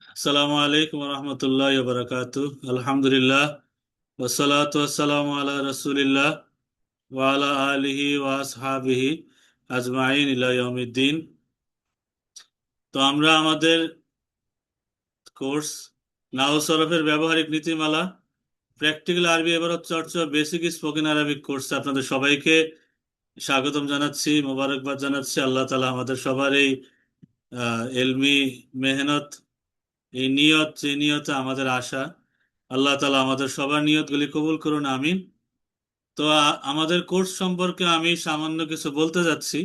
আসসালামু আলাইকুম রহমতুল্লাহ বারাকাতু। আলহামদুলিল্লাহ ওয়াসসালাতু ওয়াসসালামু আলা রাসূলিল্লাহ ওয়া আলা আলিহি ওয়া আসহাবিহি আজমাইন ইলা ইয়াউমিদ্দিন। তো আমরা আমাদের কোর্স নাহু সরফের ব্যবহারিক নীতিমালা প্র্যাকটিক্যাল আরবি এবারত চর্চা বেসিক স্পোকেন আরবিক কোর্সে আপনাদের সবাইকে স্বাগতম জানাচ্ছি, মোবারকবাদ জানাচ্ছি। আল্লাহ তাআলা আমাদের সবার এই এলমি মেহনত, এই নিয়ত, যে নিয়তে আমাদের আশা, আল্লাহ তাআলা আমাদের সবার নিয়তগুলি কবুল করুন, আমিন। তো আমাদের কোর্স সম্পর্কে আমি সামান্য কিছু বলতে যাচ্ছি।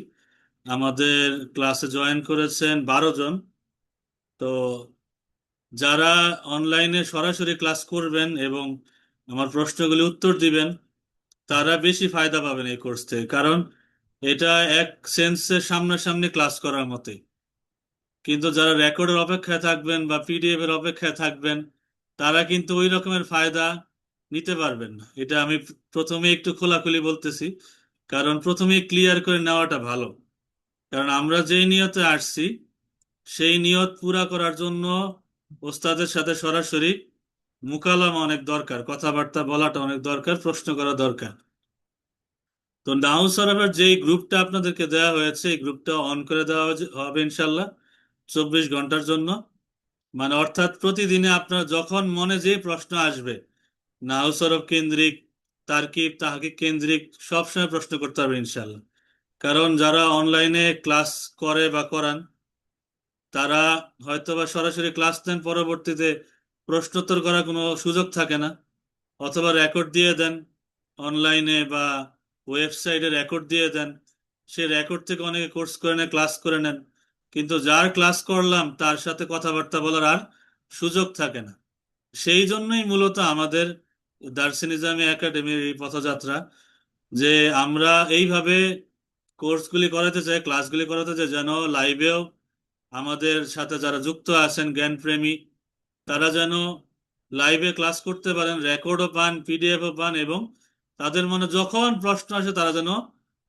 আমাদের ক্লাসে জয়েন করেছেন 12 জন। তো যারা অনলাইনে সরাসরি ক্লাস করবেন এবং আমার প্রশ্নগুলি উত্তর দিবেন, তারা বেশি ফায়দা পাবেন এই কোর্স থেকে। কারণ এটা এক সেন্সে সামনাসামনি ক্লাস করার মতোই। কিন্তু যারা রেকর্ডের অপেক্ষায় থাকবেন বা পিডিএফ এর অপেক্ষায় থাকবেন, তারা কিন্তু ওই রকমের ফায়দা নিতে পারবেন না। এটা আমি প্রথমে একটু খোলাখুলি বলতেছি, কারণ প্রথমে ক্লিয়ার করে নেওয়াটা ভালো। কারণ আমরা যেই নিয়তে আসছি, সেই নিয়ত পুরা করার জন্য ওস্তাদের সাথে সরাসরি মুকালামা অনেক দরকার, কথাবার্তা বলাটা অনেক দরকার, প্রশ্ন করা দরকার। তো নাউ সরফের যেই গ্রুপটা আপনাদেরকে দেওয়া হয়েছে, এই গ্রুপটা অন করে দেওয়া হবে ইনশাল্লাহ 24 ঘন্টার জন্য। মানে অর্থাৎ প্রতিদিনে আপনার যখন মনে যে প্রশ্ন আসবে, নাহু সরফ কেন্দ্রিক, তারকিব তাহকিক কেন্দ্রিক, সবসময় প্রশ্ন করতে পারবে ইনশাল্লাহ। কারণ যারা অনলাইনে ক্লাস করে বা করান, তারা হয়তো বা সরাসরি ক্লাস নেন, পরবর্তীতে প্রশ্নোত্তর করার কোনো সুযোগ থাকে না, অথবা রেকর্ড দিয়ে দেন অনলাইনে বা ওয়েবসাইটে রেকর্ড দিয়ে দেন। সে রেকর্ড থেকে অনেকে কোর্স করে নেন, ক্লাস করে নেন, কিন্তু যার ক্লাস করলাম তার সাথে কথাবার্তা বলার আর সুযোগ থাকে না। সেই জন্যই মূলত আমাদের দার্সে নিজামী একাডেমির এই পথযাত্রা, যে আমরা এইভাবে কোর্সগুলি করাতে চাই, ক্লাসগুলি করাতে চাই, যেন লাইভেও আমাদের সাথে যারা যুক্ত আছেন জ্ঞানপ্রেমী, তারা যেন লাইভে ক্লাস করতে পারেন, রেকর্ডও পান, পিডিএফও পান, এবং তাদের মনে যখন প্রশ্ন আসে তারা যেন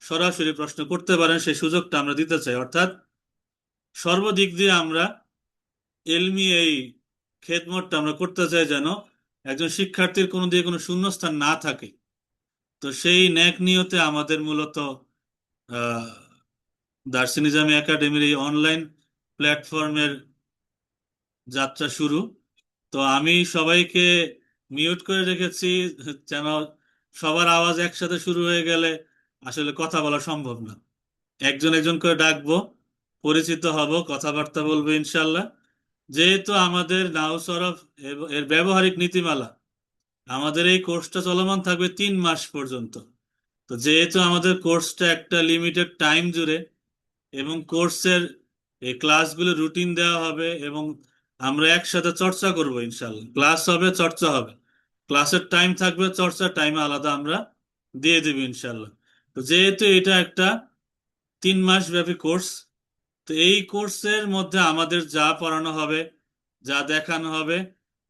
সরাসরি প্রশ্ন করতে পারেন, সেই সুযোগটা আমরা দিতে চাই। অর্থাৎ সর্বদিক দিয়ে আমরা এলমি এই খেদমতটা আমরা করতে চাই, যেন একজন শিক্ষার্থীর কোনো দিয়ে কোনো শূন্যস্থান না থাকে। তো সেই ন্যাক নিয়তে আমাদের মূলত আহ দার্সে নিজামী একাডেমির এই অনলাইন প্ল্যাটফর্মের যাত্রা শুরু। তো আমি সবাইকে মিউট করে রেখেছি, যেন সবার আওয়াজ একসাথে শুরু হয়ে গেলে আসলে কথা বলা সম্ভব না। একজন একজন করে ডাকবো, পরিচিত হব, কথাবার্তা বলবো ইনশাল্লাহ। যেহেতু আমাদের নাউ সরফ এর ব্যবহারিক নীতিমালা, আমাদের এই কোর্সটা চলমান থাকবে 3 মাস পর্যন্ত। তো যেহেতু আমাদের কোর্সটা একটা লিমিটেড টাইম জুড়ে, এবং কোর্সের এই ক্লাসগুলো রুটিন দেওয়া হবে, এবং আমরা একসাথে চর্চা করব ইনশাল্লাহ। ক্লাস হবে, চর্চা হবে, ক্লাসের টাইম থাকবে, চর্চার টাইম আলাদা আমরা দিয়ে দেব ইনশাল্লাহ। তো যেহেতু এটা একটা 3 মাস ব্যাপী কোর্স, তো এই কোর্সের মধ্যে আমাদের যা পড়ানো হবে, যা দেখানো হবে,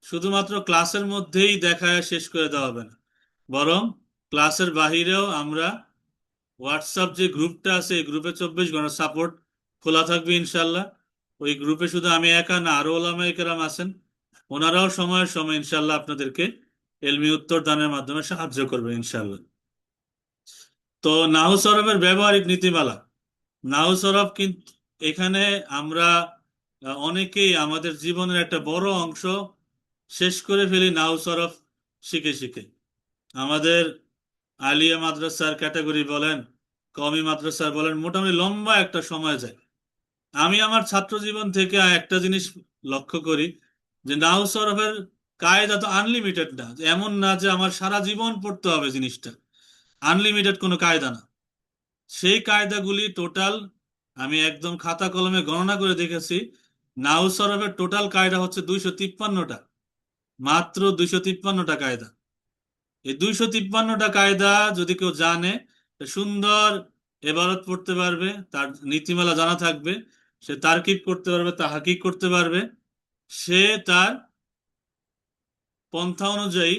শুধুমাত্র ক্লাসের মধ্যেই দেখায় শেষ করে দেওয়া হবে না, বরং ক্লাসের বাহিরেও আমরা হোয়াটসঅ্যাপ যে গ্রুপটা আছে, এই গ্রুপে 24 ঘন্টা সাপোর্ট খোলা থাকবে ইনশাল্লাহ। ওই গ্রুপে শুধু আমি একা না, আরো ওলামায়ে কেরাম আছেন, ওনারাও সময়ের সময় ইনশাল্লাহ আপনাদেরকে এলমি উত্তর দানের মাধ্যমে সাহায্য করবে ইনশাল্লাহ। তো নাহু সরফের ব্যবহারিক নীতিমালা, নাহু সরফ কিন্তু এখানে আমরা অনেকেই আমাদের জীবনের একটা বড় অংশ শেষ করে ফেলি নাহু সরফ শিখে শিখে। আমাদের আলিয়া মাদ্রাসার ক্যাটাগরি বলেন, কওমি মাদ্রাসার বলেন, মোটামুটি লম্বা একটা সময় যায়। আমি আমার ছাত্র জীবন থেকে একটা জিনিস লক্ষ্য করি, যে নাহু সরফের কায়দা তো আনলিমিটেড না, এমন না যে আমার সারা জীবন পড়তে হবে জিনিসটা। আনলিমিটেড কোনো কায়দা না। সেই কায়দাগুলি টোটাল আমি একদম খাতা কলমে গণনা করে দেখেছি। নাহু সরফের টোটাল কায়দা হচ্ছে 253টা, মাত্র 253টা কায়দা। এই 253টা কায়দা যদি কেউ জানে, সে সুন্দর এবারত পড়তে পারবে, তার নীতিমালা জানা থাকবে, সে তারকিব করতে পারবে, তাহকিক করতে পারবে, সে তার পন্থা অনুযায়ী,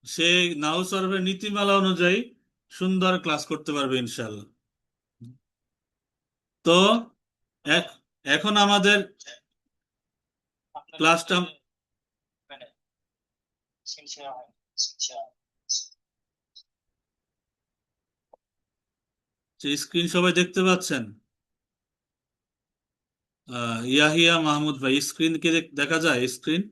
সে নাহু সরফের নীতিমালা অনুযায়ী সুন্দর ক্লাস করতে পারবে ইনশাল্লাহ। তো এক- এখন আমাদের ক্লাসটা স্ক্রিন সবাই দেখতে পাচ্ছেন? ইয়াহিয়া মাহমুদ ভাই, স্ক্রিন কি দেখা যায়? স্ক্রিন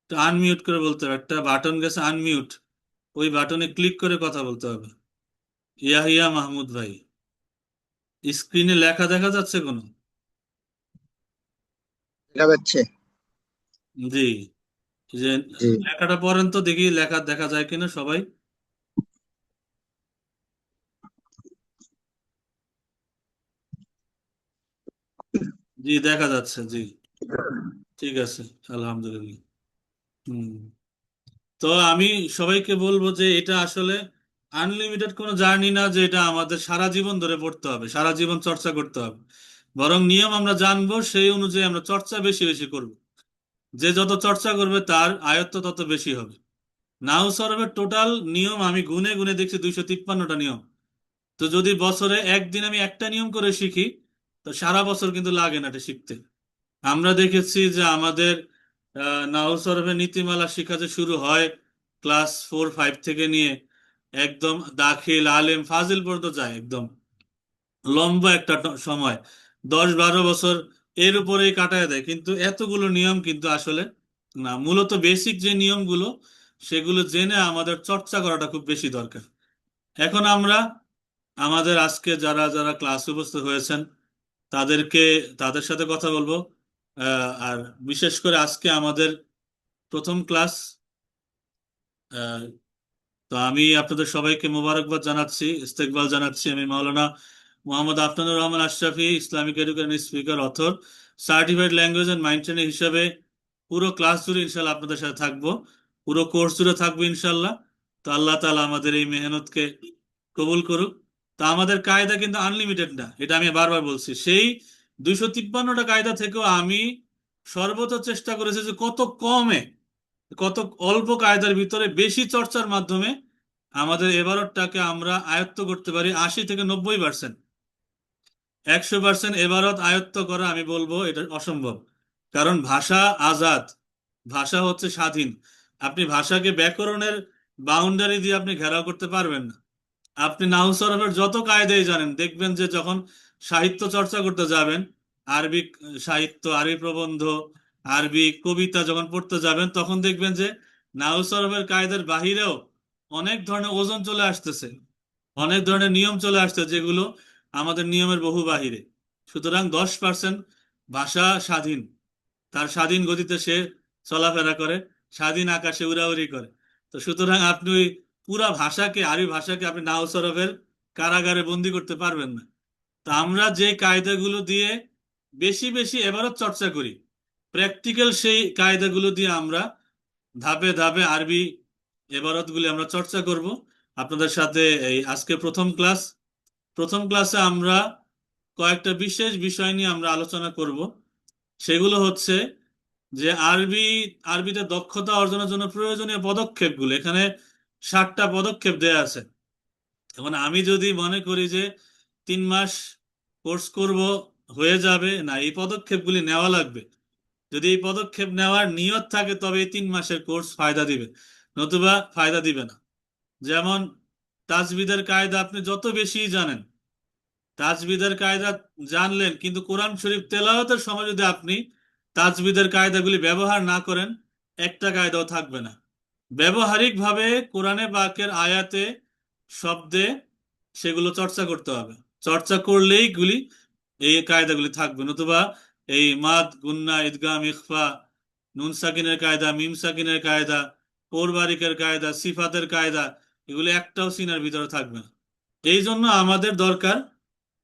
আনমিউট করে বলতে হবে, একটা বাটন গেছে আনমিউট, ওই বাটনে ক্লিক করে কথা বলতে হবে। ইয়াহিয়া মাহমুদ ভাই, স্ক্রিনে লেখা দেখা যাচ্ছে কোনো? দেখা যাচ্ছে। জি। যে জি। লেখাটা পড়েন তো দেখি, লেখা দেখা যায় কিনা সবাই। জি দেখা যাচ্ছে, জি। ঠিক আছে, আলহামদুলিল্লাহ। হুম। তো আমি সবাইকে বলবো যে এটা আসলে আনলিমিটেড কোনো জার্নি না, যে এটা আমাদের সারা জীবন ধরে পড়তে হবে, সারা জীবন চর্চা করতে হবে। বরং নিয়ম আমরা জানবো, সেই অনুযায়ী আমরা চর্চা বেশি বেশি করব। যে যত চর্চা করবে তার আয়ত্ত তত বেশি হবে। নাহু সরফের টোটাল নিয়ম আমি গুনে গুনে দেখছি 253টা নিয়ম। তো যদি বছরে একদিন আমি একটা নিয়ম করে শিখি, তো সারা বছর কিন্তু লাগে না এটা শিখতে। আমরা দেখেছি যে আমাদের নাহু সরফের নীতিমালা শিক্ষা যে শুরু হয় ক্লাস 4-5 থেকে নিয়ে একদম দাখিল আলেম ফাজিল পর্যন্ত যায়, একদম লম্বা একটা সময়, 10-12 বছর এর উপরেই কাটায় দেয়, কিন্তু এতগুলো নিয়ম কিন্তু আসলে না। মূলত বেসিক যে নিয়মগুলো, সেগুলো জেনে আমাদের চর্চা করাটা খুব বেশি দরকার। এখন আমরা আমাদের আজকে যারা যারা ক্লাসে উপস্থিত হয়েছেন তাদেরকে, তাদের সাথে কথা বলবো। আর বিশেষ করে আজকে আমাদের প্রথম ক্লাস, তো আমি আপনাদের সবাইকে মোবারকবাদ জানাচ্ছি, ইস্তেকবাল জানাচ্ছি। আমি Maulana Mohammad Afnanur Rahman Ashrafi, Islamic education speaker, author, certified language and mind trainer হিসাবে পুরো ক্লাস জুড়ে ইনশাল্লাহ আপনাদের সাথে থাকবো, পুরো কোর্স জুড়ে থাকবো ইনশাল্লাহ। তো আল্লাহ তাআলা আমাদের এই মেহনতকে কবুল করুক। তো আমাদের কায়দা কিন্তু আনলিমিটেড না, এটা আমি বারবার বলছি। সেই 253টা কায়দা থেকেও আমি সর্বোচ্চ চেষ্টা করেছি যে কত কমে, কত অল্প কায়দার ভিতরে বেশি চর্চার মাধ্যমে আমাদের এবারতটাকে আমরা আয়ত্ত করতে পারি 80 থেকে 90%। 100% এবারত আয়ত্ত করা আমি বলবো এটা অসম্ভব। কারণ ভাষা আজাদ, ভাষা হচ্ছে স্বাধীন। আপনি ভাষাকে ব্যাকরণের বাউন্ডারি দিয়ে আপনি ঘেরাও করতে পারবেন না। আপনি নাহু সরফের যত কায়দাই জানেন, দেখবেন যে যখন সাহিত্য চর্চা করতে যাবেন, আরবি সাহিত্য, আরবি প্রবন্ধ, আরবি কবিতা যখন পড়তে যাবেন, তখন দেখবেন যে নাহু সরফের কায়দার বাহিরেও অনেক ধরনের ওজন চলে আসতেছে, অনেক ধরনের নিয়ম চলে আসছে যেগুলো আমাদের নিয়মের বহু বাহিরে। সুতরাং 10% ভাষা স্বাধীন, তার স্বাধীন গতিতে সে চলাফেরা করে, স্বাধীন আকাশে উড়াউড়ি করে। তো সুতরাং আপনি ওই পুরা ভাষাকে, আরবি ভাষাকে আপনি নাও সরফের কারাগারে বন্দি করতে পারবেন না। তা আমরা যে কায়দাগুলো দিয়ে বেশি বেশি এবারও চর্চা করি, প্র্যাকটিক্যাল সেই কায়দাগুলো দিয়ে আমরা ধাপে ধাপে আরবি এবারতগুলি আমরা চর্চা করব আপনাদের সাথে। এই আজকে প্রথম ক্লাস, প্রথম ক্লাসে আমরা কয়েকটা বিশেষ বিষয় নিয়ে আমরা আলোচনা করব। সেগুলো হচ্ছে যে আরবিতে দক্ষতা অর্জনের জন্য প্রয়োজনীয় পদক্ষেপগুলো। এখানে 60টা পদক্ষেপ দেয়া আছে। এখন আমি যদি মনে করি যে 3 মাস কোর্স করব, হয়ে যাবে না, এই পদক্ষেপগুলি নেওয়া লাগবে। যদি এই পদক্ষেপ নেওয়ার নিয়ত থাকে তবে এই 3 মাসের কোর্স ফায়দা দিবে, নতুবা ফায়দা দিবে না। যেমন তাজবিদের কায়দা আপনি যত বেশি জানেন, তাজবিদের কায়দা জানলেন, কিন্তু কোরআন শরীফ তেলাওয়াতের সময় যদি আপনি তাজবিদের কায়দাগুলি ব্যবহার না করেন, একটা কায়দাও থাকবে না। ব্যবহারিক ভাবে কোরআনে পাকের আয়াতে, শব্দে সেগুলো চর্চা করতে হবে। চর্চা করলেই গুলি এই কায়দাগুলি থাকবে, নতুবা এই মাদ গুন্না ইদগাম ইখফা, নুন সাকিনের কায়দা, মিম সাকিনের কায়দা, পৌরবারিকের কায়দা, সিফাতের কায়দা, এগুলি একটাও সিনার ভিতরে থাকবে না। এই জন্য আমাদের দরকার,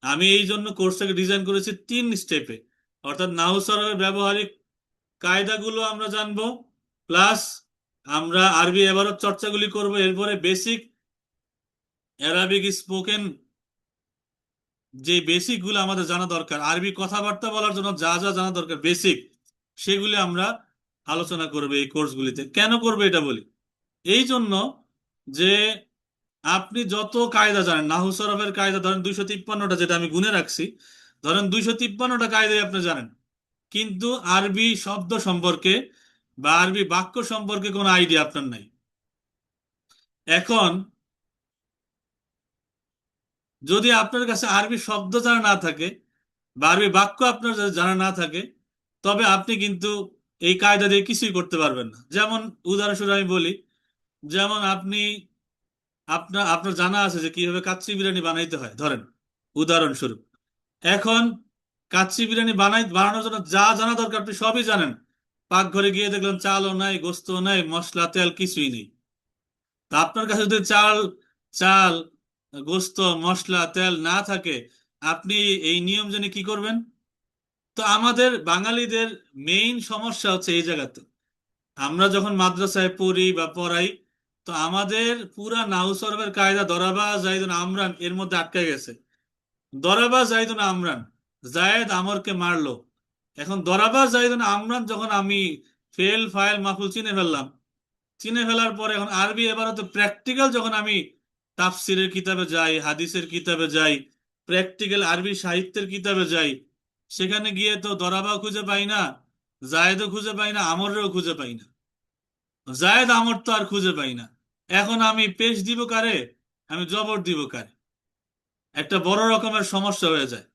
আমি এই জন্য কোর্সটাকে ডিজাইন করেছি 3 স্টেপে। অর্থাৎ নাহু সরফের ব্যবহারিক কায়দাগুলো আমরা জানবো, প্লাস আমরা আরবি এবারত চর্চাগুলি করব, এরপরে বেসিক অ্যারাবিক স্পোকেন যে বেসিক গুলো আমাদের জানা দরকার, আরবি কথাবার্তা বলার জন্য যা যা জানা দরকার বেসিক, সেগুলি আমরা আলোচনা করবে এই কোর্সগুলিতে। কেন করবে এটা বলি, এই জন্য যে আপনি যত কায়দা জানেন, নাহু সরফের কায়দা ধরেন 253টা, যেটা আমি গুনে রাখছি, ধরেন 253টা কায়দায় আপনি জানেন, কিন্তু আরবি শব্দ সম্পর্কে বা আরবি বাক্য সম্পর্কে কোনো আইডিয়া আপনার নাই। এখন যদি আপনার কাছে আরবি শব্দ জানা না থাকে বা আরবি বাক্য আপনার যদি জানা না থাকে, তবে আপনি কিন্তু এই কায়দা দিয়ে কিছুই করতে পারবেন না। যেমন উদাহরণস্বরূপ আমি বলি, যেমন আপনি আপনার আপনার জানা আছে যে কিভাবে কাচ্চি বিরিয়ানি বানাইতে হয়, ধরেন উদাহরণস্বরূপ। এখন কাচ্চি বিরিয়ানি বানানোর জন্য যা জানা দরকার আপনি সবই জানেন, পাকঘরে গিয়ে দেখলেন চালও নাই, গোস্তও নাই, মশলা তেল কিছুই নেই। তা আপনার কাছে যদি চাল চাল গোস্ত মশলা তেল না থাকে, আপনি এই নিয়ম জেনে কি করবেন? তো আমাদের বাঙালিদের মেইন সমস্যা হচ্ছে এই জায়গাতে। আমরা যখন মাদ্রাসায় পড়ি বা পড়াই, তো আমাদের পুরা নাহু সরফের কায়দা দরাবা জাইদুন আমরান এর মধ্যে আটকে গেছে। দরাবা জাইদুন আমরান, জায়েদ আমরকে মারলো। এখন দরাবা জাইদুন আমরান যখন আমি ফেল ফাইল মাফুল চিনে ফেললাম, চিনে ফেলার পরে এখন আরবি এবার হয়তো প্র্যাকটিক্যাল যখন আমি তাফসিরের কিতাবে যাই, হাদিসের কিতাবে যাই, প্র্যাকটিক্যাল আরবি সাহিত্যের কিতাবে যাই, সেখানে গিয়ে তো দরাবাও খুঁজে পাই না, জায়েদও খুঁজে পাই না, আমরেও খুঁজে পাই না। জায়েদ আমর তো আর খুঁজে পাই না। এখন আমি পেশ দিব কারে, আমি জবর দিব কারে? একটা বড় রকমের সমস্যা হয়ে যায়।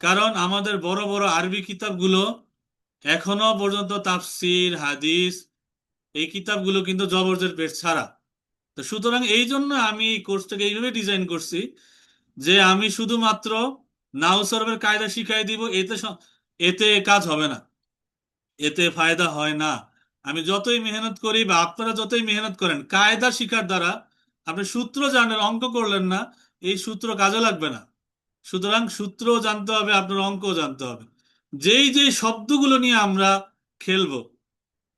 কারণ আমাদের বড় বড় আরবি কিতাবগুলো এখনো পর্যন্ত তাফসির হাদিস এই কিতাবগুলো কিন্তু জবরজের পেশ ছাড়া। তো সুতরাং এই জন্য আমি এই কোর্সটাকে এইভাবে ডিজাইন করছি যে আমি শুধুমাত্র নাও সরফের কায়দা শিখাই দিব, এতে কাজ হবে না, এতে ফায়দা হয় না। আমি যতই মেহনত করি বা আপনারা যতই মেহনত করেন, কায়দা শিখার দ্বারা আপনি সূত্র জানেন, অঙ্ক করলেন না, এই সূত্র কাজে লাগবে না। সুতরাং সূত্রও জানতে হবে, আপনার অঙ্কও জানতে হবে। যেই যেই শব্দগুলো নিয়ে আমরা খেলবো,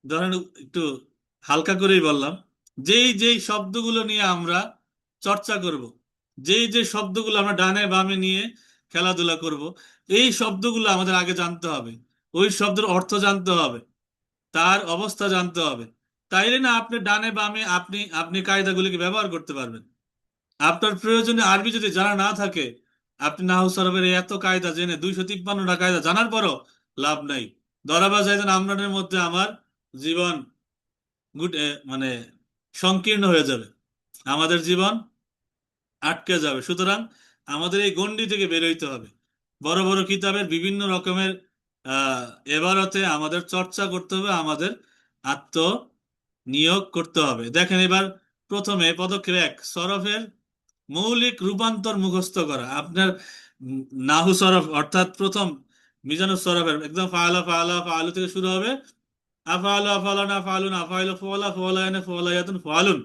ধরেন একটু হালকা করেই বললাম, যেই যেই শব্দগুলো নিয়ে আমরা চর্চা করব, যেই যে শব্দগুলো আমরা ডানে বামে নিয়ে খেলাধুলা করব, এই শব্দগুলো আমাদের আগে জানতে হবে। ওই শব্দের অর্থ জানতে হবে, তার অবস্থা জানতে হবে। তাইলে না আপনি ডানে বামে আপনি আপনি কায়দাগুলিকে ব্যবহার করতে পারবেন। আপনার প্রয়োজনে আরবি যদি জানা না থাকে, আপনি নাহু সরফের এই এত কায়দা জেনে 253টা কায়দা জানার পরও লাভ নাই। দরাবা জাইদান আমরানের মধ্যে আমার জীবন মানে সংকীর্ণ হয়ে যাবে, আমাদের জীবন আটকে যাবে। সুতরাং আমাদের এই গণ্ডি থেকে বের হইতে হবে। বড় বড় কিতাবের বিভিন্ন রকমের আহ এবারতে আমাদের চর্চা করতে হবে, আমাদের আত্ম নিয়োগ করতে হবে। দেখেন এবার প্রথমে পদক্ষেপ এক, সরফের মৌলিক রূপান্তর মুখস্থ করা। আপনার নাহু সরফ অর্থাৎ প্রথম মিজানুস সরফের একদম ফাআলা ফাআলা ফাআলু থেকে শুরু হবে। আফআলু আফআলানা ফাআলুন আফআইলু ফাআলা ফাআলায়ানা ফাআলায়াতুন ফাআলুন,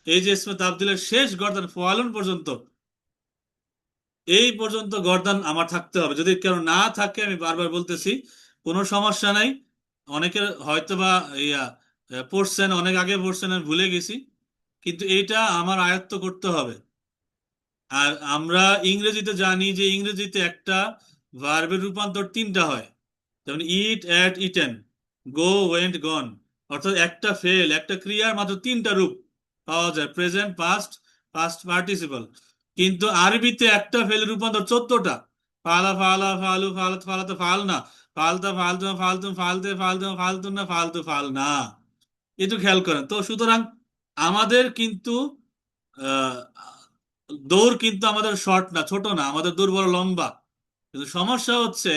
এই যে ইসমে তাবদীলের শেষ গর্দান ফাআলুন পর্যন্ত, এই পর্যন্ত গর্দান আমার থাকতে হবে। যদি কেন না থাকে, আমি বারবার বলতেছি, কোনো সমস্যা নাই। অনেকের হয়তো বা ইয়া পড়ছেন, অনেক আগে পড়ছেন, আমি ভুলে গেছি, কিন্তু এইটা আমার আয়ত্ত করতে হবে। আর আমরা ইংরেজিতে জানি যে ইংরেজিতে একটা ভার্বের রূপান্তর তিনটা হয়। যেমন ইট, অ্যাট, ইটেন, গো, ওয়েন্ট, গন। অর্থাৎ একটা ফেল, একটা ক্রিয়ার মাত্র তিনটা রূপ পাওয়া যায়, প্রেজেন্ট, পাস্ট, পাস্ট পার্টিসিপল। কিন্তু আরবিতে একটা ফেলের রূপান্তর 14টা। ফালা ফালা ফালু ফালাত ফালাতে ফাল না, ফালতা ফালতু ফালতু ফালতে ফালতু ফালতু না ফালতু ফাল না। একটু খেয়াল করেন তো। সুতরাং আমাদের কিন্তু আহ, দৌড় কিন্তু আমাদের শর্ট না, ছোট না, আমাদের দৌড় বড় লম্বা। কিন্তু সমস্যা হচ্ছে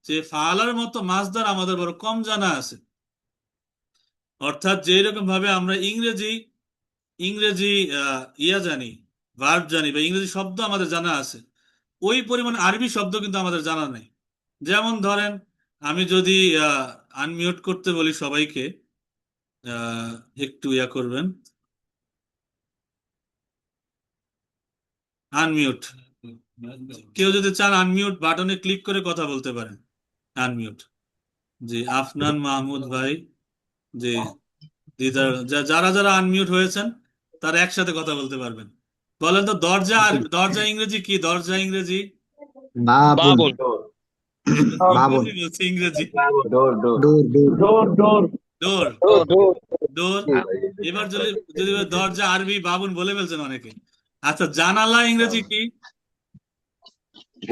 যে ফালার মতো মাছদার আমাদের বড় কম জানা আছে। অর্থাৎ যে রকম ভাবে আমরা ইংরেজি ইংরেজি ইয়া জানি, ভার্ব জানি বা ইংরেজি শব্দ আমাদের জানা আছে, ওই পরিমাণ আরবি শব্দ কিন্তু আমাদের জানা নেই। যেমন ধরেন, আমি যদি আনমিউট করতে বলি সবাইকে, আহ, একটু ইয়া করবেন, আনমিউট। কেউ যদি চান আনমিউট বাটনে ক্লিক করে কথা বলতে পারেন। আনমিউট। জি, আফনান মাহমুদ ভাই। জি, দিদার, যারা যারা আনমিউট হয়েছেন তারা একসাথে কথা বলতে পারবেন। বলেন তো, দরজা আর দরজা ইংরেজি কি? দরজা ইংরেজি বাবুল। বাবুল। বাবুল। ইংরেজি বলছে, ইংরেজি ডোর ডোর ডোর ডোর ডোর ডোর ডোর। ডোর ডোর ডোর। এবার যদি যদি দরজা আরবি বাবুন বলে ফেলছেন অনেকে। আচ্ছা, জানালা ইংরেজি কি?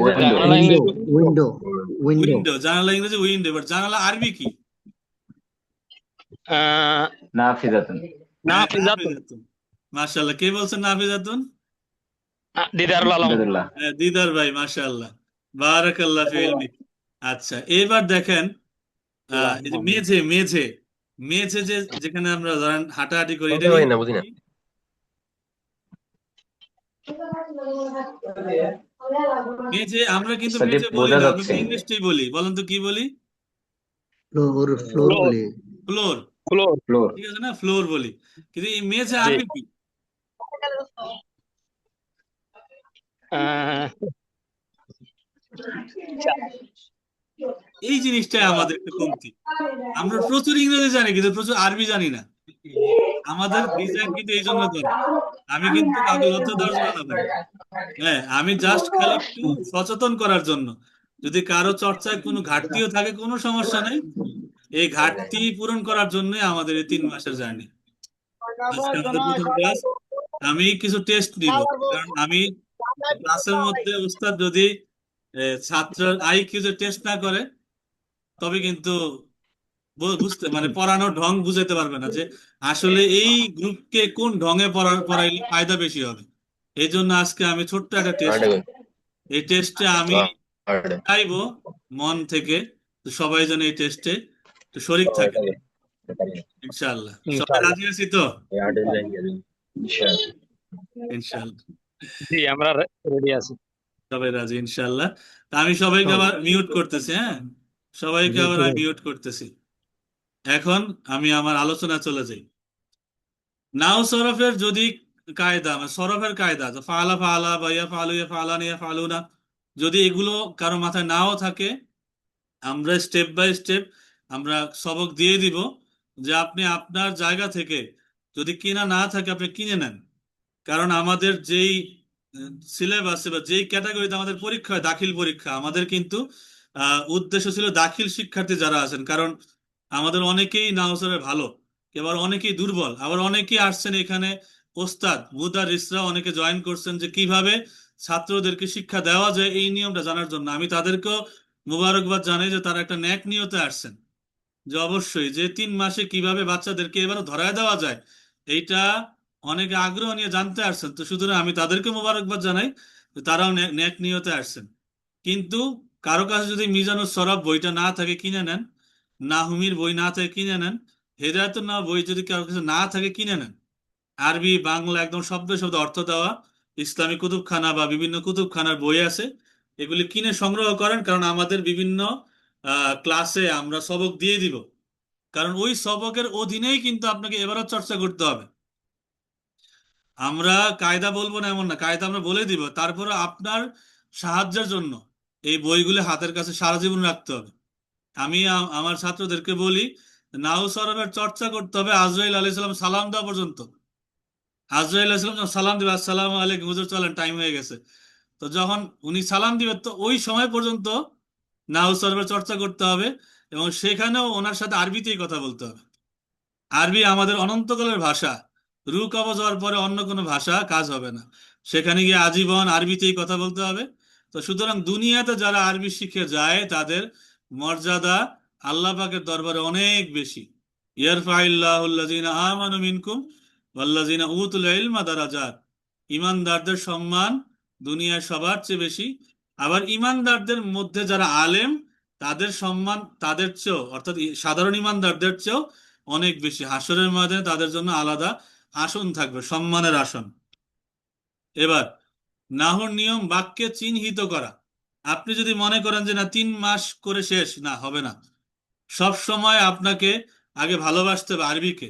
উইন্ডো জানালা ইংরেজি উইন্ডো উইন্ডো উইন্ডো, জানালা ইংরেজি উইন্ডো, বাট জানালা আরবি কি? আহ, নাফিজাতুন নাফিজাতুন। নাফিজাতুন। মাশাআল্লাহ, কে বলছেন নাফিজাতুন? দিদারুল আলম। ইবাদুল্লাহ দিদার ভাই, মাশাআল্লাহ, বারাকাল্লাহ ফি ইলমিক। আচ্ছা, এবার দেখেন, এই যে মেঝে, মেঝে, মেঝে যে যেখানে আমরা ধরেন হাঁটাহাঁটি করি, এটা হয় না, বুঝি না। মেঝে, আমরা কিন্তু সেটি মেঝে বলি বোঝা না, আমরা যাচ্ছে ইংলিশটাই বলি। বলেন তো কি বলি? Floor floor floor. বলে ফ্লোর। ফ্লোর। ফ্লোর ঠিক আছে না, ফ্লোর বলি। কিন্তু এই মেঝে জি। আরবি কি? আহ, এই জিনিসটাই আমাদের একটা কমতি। আমরা প্রচুর ইংরেজি জানি কিন্তু প্রচুর আরবি জানি না। আমাদের ডিজাইন কিন্তু এই জন্য করে। আমি কিন্তু কাউকে লজ্জা দেওয়ার জন্য না ভাই। হ্যাঁ, আমি জাস্ট খালি একটু সচেতন করার জন্য। যদি কারো চর্চায় কোনো ঘাটতিও থাকে, কোনো সমস্যা নেই। এই ঘাটতি পূরণ করার জন্যই আমাদের এই 3 মাসের জার্নি। আজকে আমাদের প্রথম ক্লাস। আমি কিছু টেস্ট নিব, কারণ আমি ক্লাসের মধ্যে উস্তাদ যদি ছাত্র আইকিউ যে টেস্ট না করে, তবে কিন্তু বুঝতে মানে পড়ানোর ঢং বুঝাতে পারবে না যে আসলে এই গ্রুপকে কোন ঢঙে পড়াইলে ফায়দা বেশি হবে। এই জন্য আজকে আমি ছোট্ট একটা টেস্ট, এই টেস্টে আমি চাইবো মন থেকে তো সবাই যেন এই টেস্টে তো শরিক থাকে, ইনশাআল্লাহ। সবাই ইনশাআল্লাহ। রাজি আছি তো? ইনশাআল্লাহ। ইনশাআল্লাহ, জি, আমরা রেডি আছি। সবাই রাজি ইনশাআল্লাহ। তা আমি সবাইকে আবার মিউট করতেছি, হ্যাঁ, সবাইকে আবার আমি মিউট করতেছি। এখন আমি আমার আলোচনা চলে যাই। নাও সরফের যদি কায়দা, মানে সরফের কায়দা, তো ফালা ফালা বা ইয়া ফালু ইয়া ফালান ইয়া ফালুনা, যদি এগুলো কারো মাথায় নাও থাকে, আমরা স্টেপ বাই স্টেপ আমরা সবক দিয়ে দিব যে আপনি আপনার জায়গা থেকে যদি কিনা না থাকে আপনি কিনে নেন। কারণ আমাদের যেই সিলেবাসে বা যেই ক্যাটাগরিতে আমাদের পরীক্ষা হয়, দাখিল পরীক্ষা, আমাদের কিন্তু উদ্দেশ্য ছিল দাখিল শিক্ষার্থী যারা আছেন। কারণ আমাদের অনেকেই নাওসরে ভালো, এবার অনেকেই দুর্বল, আবার অনেকেই আসছেন এখানে ওস্তাদ মুদারিসরা অনেকে জয়েন করছেন যে কিভাবে ছাত্রদেরকে শিক্ষা দেওয়া যায় এই নিয়মটা জানার জন্য। আমি তাদেরকেও মুবারকবাদ জানাই যে তারা একটা ন্যাক নিয়তে আসছেন, যে অবশ্যই যে 3 মাসে কিভাবে বাচ্চাদেরকে এবারও ধরায় দেওয়া যায় এইটা অনেকে আগ্রহ নিয়ে জানতে আসছেন। তো সুতরাং আমি তাদেরকে মোবারকবাদ জানাই যে তারাও ন্যাক নিয়তে আসছেন। কিন্তু কারো কাছে যদি মিজানুর সরফ বইটা না থাকে কিনে নেন, নাহুমির বই না থাকে কিনে নেন, হেদায়েতুন না বই যদি কারো কাছে না থাকে কিনে নেন। আরবি বাংলা একদম শব্দ শব্দ অর্থ দেওয়া ইসলামী কুতুবখানা বা বিভিন্ন কুতুবখানার বই আছে, এগুলি কিনে সংগ্রহ করেন। কারণ আমাদের বিভিন্ন ক্লাসে আমরা সবক দিয়ে দিব, কারণ ওই সবকের অধীনেই কিন্তু আপনাকে এবারও চর্চা করতে হবে। আমরা কায়দা বলবো না এমন না, কায়দা আমরা বলে দিব, তারপরে আপনার সাহায্যের জন্য এই বইগুলো হাতের কাছে সারা জীবন রাখতে হবে। আমি আমার ছাত্রদেরকে বলি, নাহু সরফের চর্চা করতে হবে আজরাইল আলাইহিস সালাম সালাম দেওয়া পর্যন্ত। আজরাইল আলাইহিস সালাম যখন সালাম দিবে, আসসালামু আলাইকুম হুজুর চলেন টাইম হয়ে গেছে, তো যখন উনি সালাম দিবে তো ওই সময় পর্যন্ত নাহু সরফের চর্চা করতে হবে। এবং সেখানেও ওনার সাথে আরবিতেই কথা বলতে হবে। আরবি আমাদের অনন্তকালের ভাষা, রু কবজ হওয়ার পরে অন্য কোনো ভাষা কাজ হবে না, সেখানে গিয়ে আজীবন আরবিতেই কথা বলতে হবে। তো সুতরাং দুনিয়াতে যারা আরবি শিখে যায় তাদের মর্যাদা আল্লাহ পাকের দরবারে অনেক বেশি। ইয়ারফাইল্লাহুল্লাযিনা আমানু মিনকুম ওয়াল্লাযিনা উতুল ইলমা দারাজাত। ইমানদারদের সম্মান দুনিয়ায় সবার চেয়ে বেশি, আবার ইমানদারদের মধ্যে যারা আলেম তাদের সম্মান তাদের চেয়েও, অর্থাৎ সাধারণ ইমানদারদের চেয়েও অনেক বেশি। হাসরের ময়দানে তাদের জন্য আলাদা আসন থাকবে, সম্মানের আসন। এবার নাহর নিয়ম বাক্যে চিহ্নিত করা। আপনি যদি মনে করেন যে না 3 মাস করে শেষ, না হবে না। সব সময় আপনাকে আগে ভালোবাসতে হবে আরবিকে।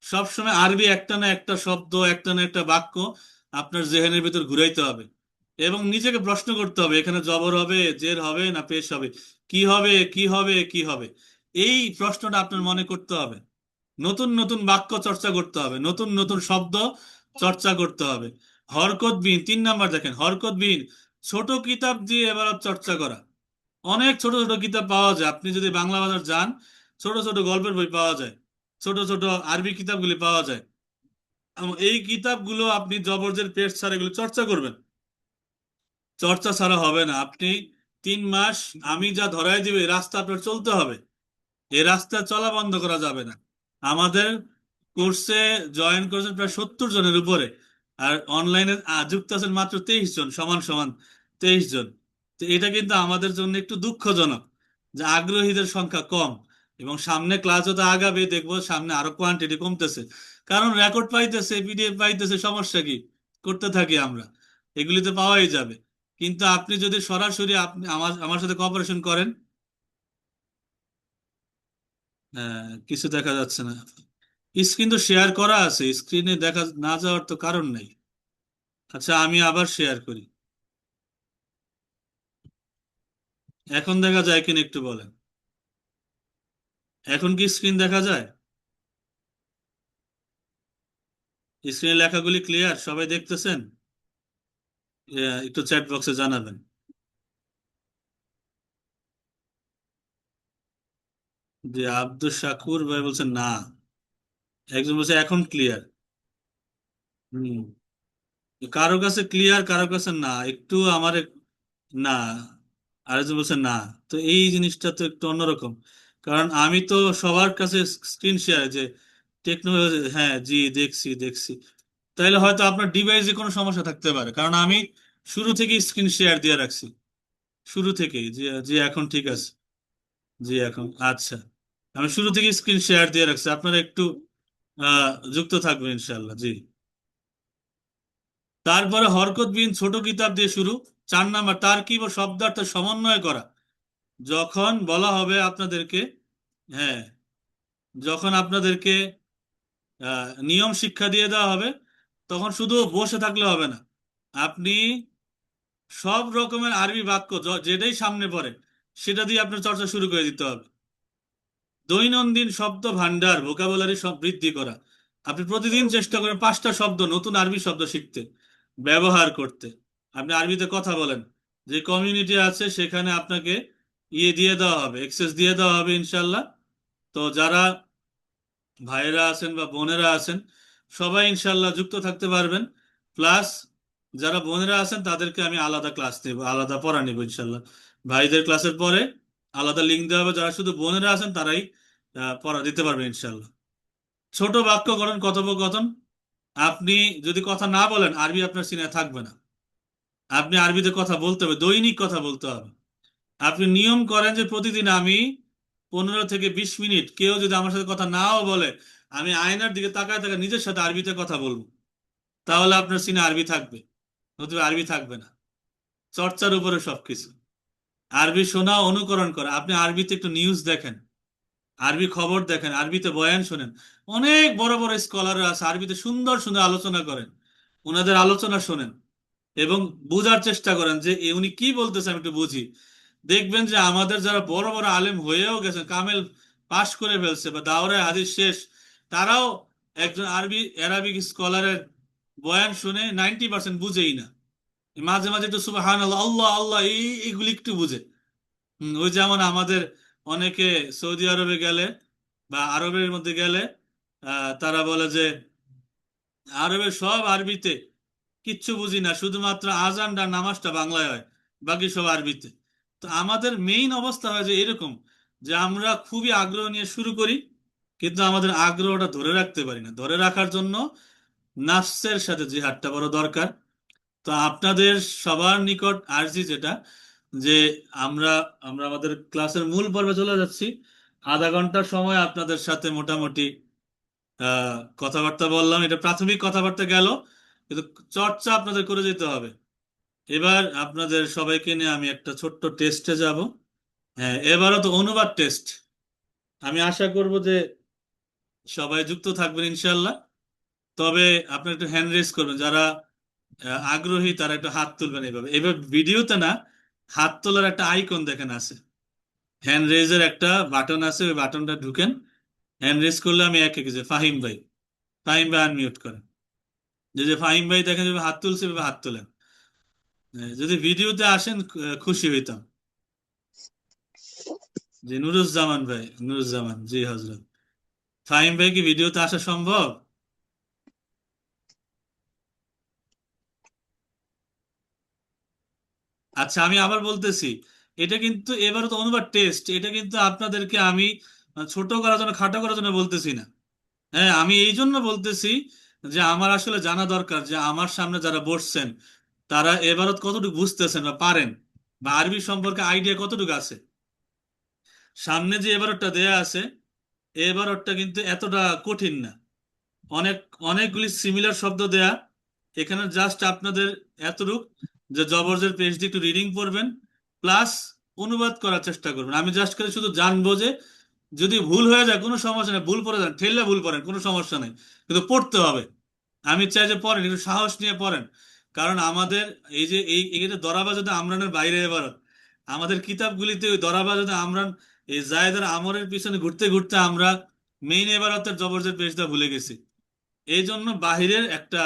সব সময় আরবি একটা না একটা শব্দ, একটা না একটা বাক্য আপনার জেহেনের ভিতর ঘুরাইতে হবে এবং নিজেকে প্রশ্ন করতে হবে এখানে জবর হবে, জের হবে না পেশ হবে, কি হবে কি হবে কি হবে, এই প্রশ্নটা আপনার মনে করতে হবে। নতুন নতুন বাক্য চর্চা করতে হবে, নতুন নতুন শব্দ চর্চা করতে হবে। হরকত বিন 3 নাম্বার দেখেন, হরকত বিন ছোট কিতাব দিয়ে এবার চর্চা করা। অনেক ছোট ছোট কিতাব পাওয়া যায়, আপনি যদি বাংলা বাজার যান ছোট ছোট গল্পের বই পাওয়া যায়, ছোট ছোট আরবি কিতাবগুলি পাওয়া যায়। এই কিতাবগুলো আপনি জবরজের পেশ ছাড়া এগুলো চর্চা করবেন। চর্চা ছাড়া হবে না। আপনি 3 মাস আমি যা ধরাই দিবে এই রাস্তা আপনার চলতে হবে, এই রাস্তা চলা বন্ধ করা যাবে না। আমাদের কোর্সে জয়েন করেছেন প্রায় 70 জনের উপরে, আর অনলাইনে যুক্ত আছেন মাত্র 23 জন, সমান সমান 23 জন। তো এটা কিন্তু আমাদের জন্য একটু দুঃখজনক যে আগ্রহীদের সংখ্যা কম, এবং সামনে ক্লাস যত আগাবে দেখবো সামনে আরো কোয়ান্টিটি কমতেছে, কারণ রেকর্ড পাইতেছে, পিডিএফ পাইতেছে, সমস্যা কি, করতে থাকি আমরা, এগুলিতে পাওয়াই যাবে। কিন্তু আপনি যদি সরাসরি আপনি আমার আমার সাথে কোঅপারেশন করেন। কিছু দেখা যাচ্ছে না, স্ক্রিন তো শেয়ার করা আছে, স্ক্রিনে দেখা না যাওয়ার তো কারণ নাই। আচ্ছা, আমি আবার শেয়ার করি, এখন দেখা যায় কিনা একটু বলেন। এখন কি স্ক্রিন দেখা যায়? স্ক্রিনে লেখাগুলি ক্লিয়ার, সবাই দেখতেছেন? একটু চ্যাট বক্সে জানাবেন। যে আব্দুল শাকুর ভাই বলছেন না, একজন বলছে এখন ক্লিয়ার। হুম, কারো কাছে ক্লিয়ার, কারো কাছে না, একটু আমার না, আরেকজন বলছে না। তো এই জিনিসটা তো একটু অন্যরকম, কারণ আমি তো সবার কাছে স্ক্রিন শেয়ার যে টেকনোলজি, হ্যাঁ জি দেখছি দেখছি। তাইলে হয়তো আপনার ডিভাইসে কোনো সমস্যা থাকতে পারে, কারণ আমি শুরু থেকেই স্ক্রিন শেয়ার দিয়ে রাখছি, শুরু থেকেই। জি জি, এখন ঠিক আছে। জি এখন আচ্ছা, আমি শুরু থেকেই স্ক্রিন শেয়ার দিয়ে রাখছি, আপনারা একটু যুক্ত থাকবেন ইনশাল্লাহ। জি, তারপরে হরকত বিন ছোট কিতাব দিয়ে শুরু। 4 নাম্বার তারকিব ও শব্দার্থ সমন্বয় করা। যখন বলা হবে আপনাদেরকে, হ্যাঁ, যখন আপনাদেরকে নিয়ম শিক্ষা দিয়ে দেওয়া হবে, তখন শুধু বসে থাকলে হবে না, আপনি সব রকমের আরবি বাক্য যেটাই সামনে পড়ে সেটা দিয়ে আপনার চর্চা শুরু করে দিতে হবে। দৈনন্দিন শব্দ ভান্ডার, ভোকাবুলারি সব বৃদ্ধি করা। আপনি প্রতিদিন চেষ্টা করেন 5টা শব্দ, নতুন আরবি শব্দ শিখতে, ব্যবহার করতে। আপনি আরবিতে কথা বলেন, যে কমিউনিটি আছে সেখানে আপনাকে দিয়ে দেওয়া হবে, এক্সেস দিয়ে দেওয়া হবে ইনশাল্লাহ। তো যারা ভাইয়েরা আছেন বা বোনেরা আছেন, সবাই ইনশাল্লাহ যুক্ত থাকতে পারবেন। প্লাস যারা বোনেরা আছেন তাদেরকে আমি আলাদা ক্লাস নেব, আলাদা পড়া নেব ইনশাল্লাহ। ভাইদের ক্লাসের পরে আলাদা লিঙ্ক দেওয়া হবে, যারা শুধু বোনেরা আছেন তারাই পড়া দিতে পারবে ইনশাল্লাহ। ছোট বাক্য গঠন, কথোপকথন। আপনি যদি কথা না বলেন, আরবি আপনার সিনে থাকবে না। আপনি আরবিতে কথা বলতে হবে, দৈনিক কথা বলতে হবে। আপনি নিয়ম করেন যে প্রতিদিন আমি 15 থেকে 20 মিনিট, কেউ যদি আমার সাথে কথা নাও বলে, আমি আয়নার দিকে তাকায় তাকায় নিজের সাথে আরবিতে কথা বলবো, তাহলে আপনার সিনে আরবি থাকবে, নতুবা আরবি থাকবে না। চর্চার উপরে সবকিছু। আরবি শোনা, অনুকরণ করা। আপনি আরবিতে একটু নিউজ দেখেন, আরবি খবর দেখেন, আরবিতে বয়ান শোনেন। অনেক বড় বড় স্কলার আছে, আরবিতে সুন্দর সুন্দর আলোচনা করেন, ওনাদের আলোচনা শোনেন এবং বুঝার চেষ্টা করেন যে উনি কি বলতেছে, আমি একটু বুঝি। দেখবেন যে আমাদের যারা বড় বড় আলেম হয়েও গেছেন, কামেল পাশ করে ফেলছে বা দাওরায় হাদিস শেষ, তারাও একজন অ্যারাবিক স্কলারের বয়ান শুনে 90% বুঝেই না। মাঝে মাঝে একটু সুবহান আল্লাহ, আল্লাহ আল্লাহ, এইগুলি একটু বুঝে। ওই যেমন আমাদের অনেকে সৌদি আরবে গেলে বা আরবের মধ্যে গেলে তারা বলে যে আরবের সব আরবিতে, কিচ্ছু বুঝি না, শুধুমাত্র আজানটা নামাজটা বাংলায় হয়, বাকি সব আরবিতে। তো আমাদের মেইন অবস্থা হয় যে এরকম, যে আমরা খুবই আগ্রহ নিয়ে শুরু করি, কিন্তু আমাদের আগ্রহটা ধরে রাখতে পারি না। ধরে রাখার জন্য নাফসের সাথে জিহাদটা বড় দরকার। তো আপনাদের সবার নিকট আর্জি যেটা, যে আমরা আমরা আমাদের ক্লাসের মূল পর্বে চলে যাচ্ছি। আধা ঘন্টার সময় আপনাদের সাথে মোটামুটি কথাবার্তা বললাম, এটা প্রাথমিক কথাবার্তা গেল, কিন্তু চর্চা আপনাদের করে যেতে হবে। এবার আপনাদের সবাইকে নিয়ে আমি একটা ছোট্ট টেস্টে যাব। হ্যাঁ, এবারও তো অনুবাদ টেস্ট। আমি আশা করব যে সবাই যুক্ত থাকবেন ইনশাল্লাহ। তবে আপনারা একটু হ্যান্ড রেজ করবেন, যারা আগ্রহী তারা একটু হাত তুলবেন। এইভাবে এবার ভিডিওতে না, হাত তোলার একটা আইকন দেখেন আছে, হ্যান্ড রেজের একটা বাটন আছে, ওই বাটনটা ঢুকেন। হ্যান্ড রেজ করলে আমি এক এক যে ফাহিম ভাই, ফাহিম ভাই আনমিউট করেন। যে ফাহিম ভাই দেখেন যেভাবে হাত তুলছে, এভাবে হাত তোলেন। যদি ভিডিওতে আসেন খুশি হইতাম। জি নুরুজ্জামান ভাই, নুরুজ্জামান, জি হজরত। ফাহিম ভাই কি ভিডিওতে আসা সম্ভব? আচ্ছা, আমি আবার বলতেছি, এটা কিন্তু এবারে তো অনুবাদ টেস্ট, এটা কিন্তু আপনাদেরকে আমি ছোট করার জন্য, খাটো করার জন্য বলতেছি না। হ্যাঁ, আমি এই জন্য বলতেছি যে আমার আসলে জানা দরকার যে আমার সামনে যারা বসছেন তারা এবারত কতটুকু বুঝতেছেন বা পারেন, বা আরবি সম্পর্কে আইডিয়া কতটুকু আছে। সামনে যে এবারটা দেয়া আছে, এবারটা কিন্তু এতটা কঠিন না। অনেক অনেকগুলি সিমিলার শব্দ দেয়া। এখানে জাস্ট আপনাদের এতটুক যে জবরজের পেজ দিয়ে একটু রিডিং পড়বেন, প্লাস অনুবাদ করার চেষ্টা করবেন। আমি জাস্ট করে শুধু জানবো যে যদি ভুল হয়ে যায় কোনো সমস্যা নেই, ভুল পড়ে যান, ঠেললে ভুল পড়েন, কোনো সমস্যা নেই, কিন্তু পড়তে হবে। আমি চাই যে পড়েন, একটু সাহস নিয়ে পড়েন। কারণ আমাদের এই যে এই যে দরাবাজতে আমরানের বাইরে এবার আমাদের কিতাবগুলিতে ওই দরাবাজতে আমরান, এই জায়েদের আমরের পিছনে ঘুরতে ঘুরতে আমরা মেইন এবারতের জবরজের পেজটা ভুলে গেছি। এই জন্য বাহিরের একটা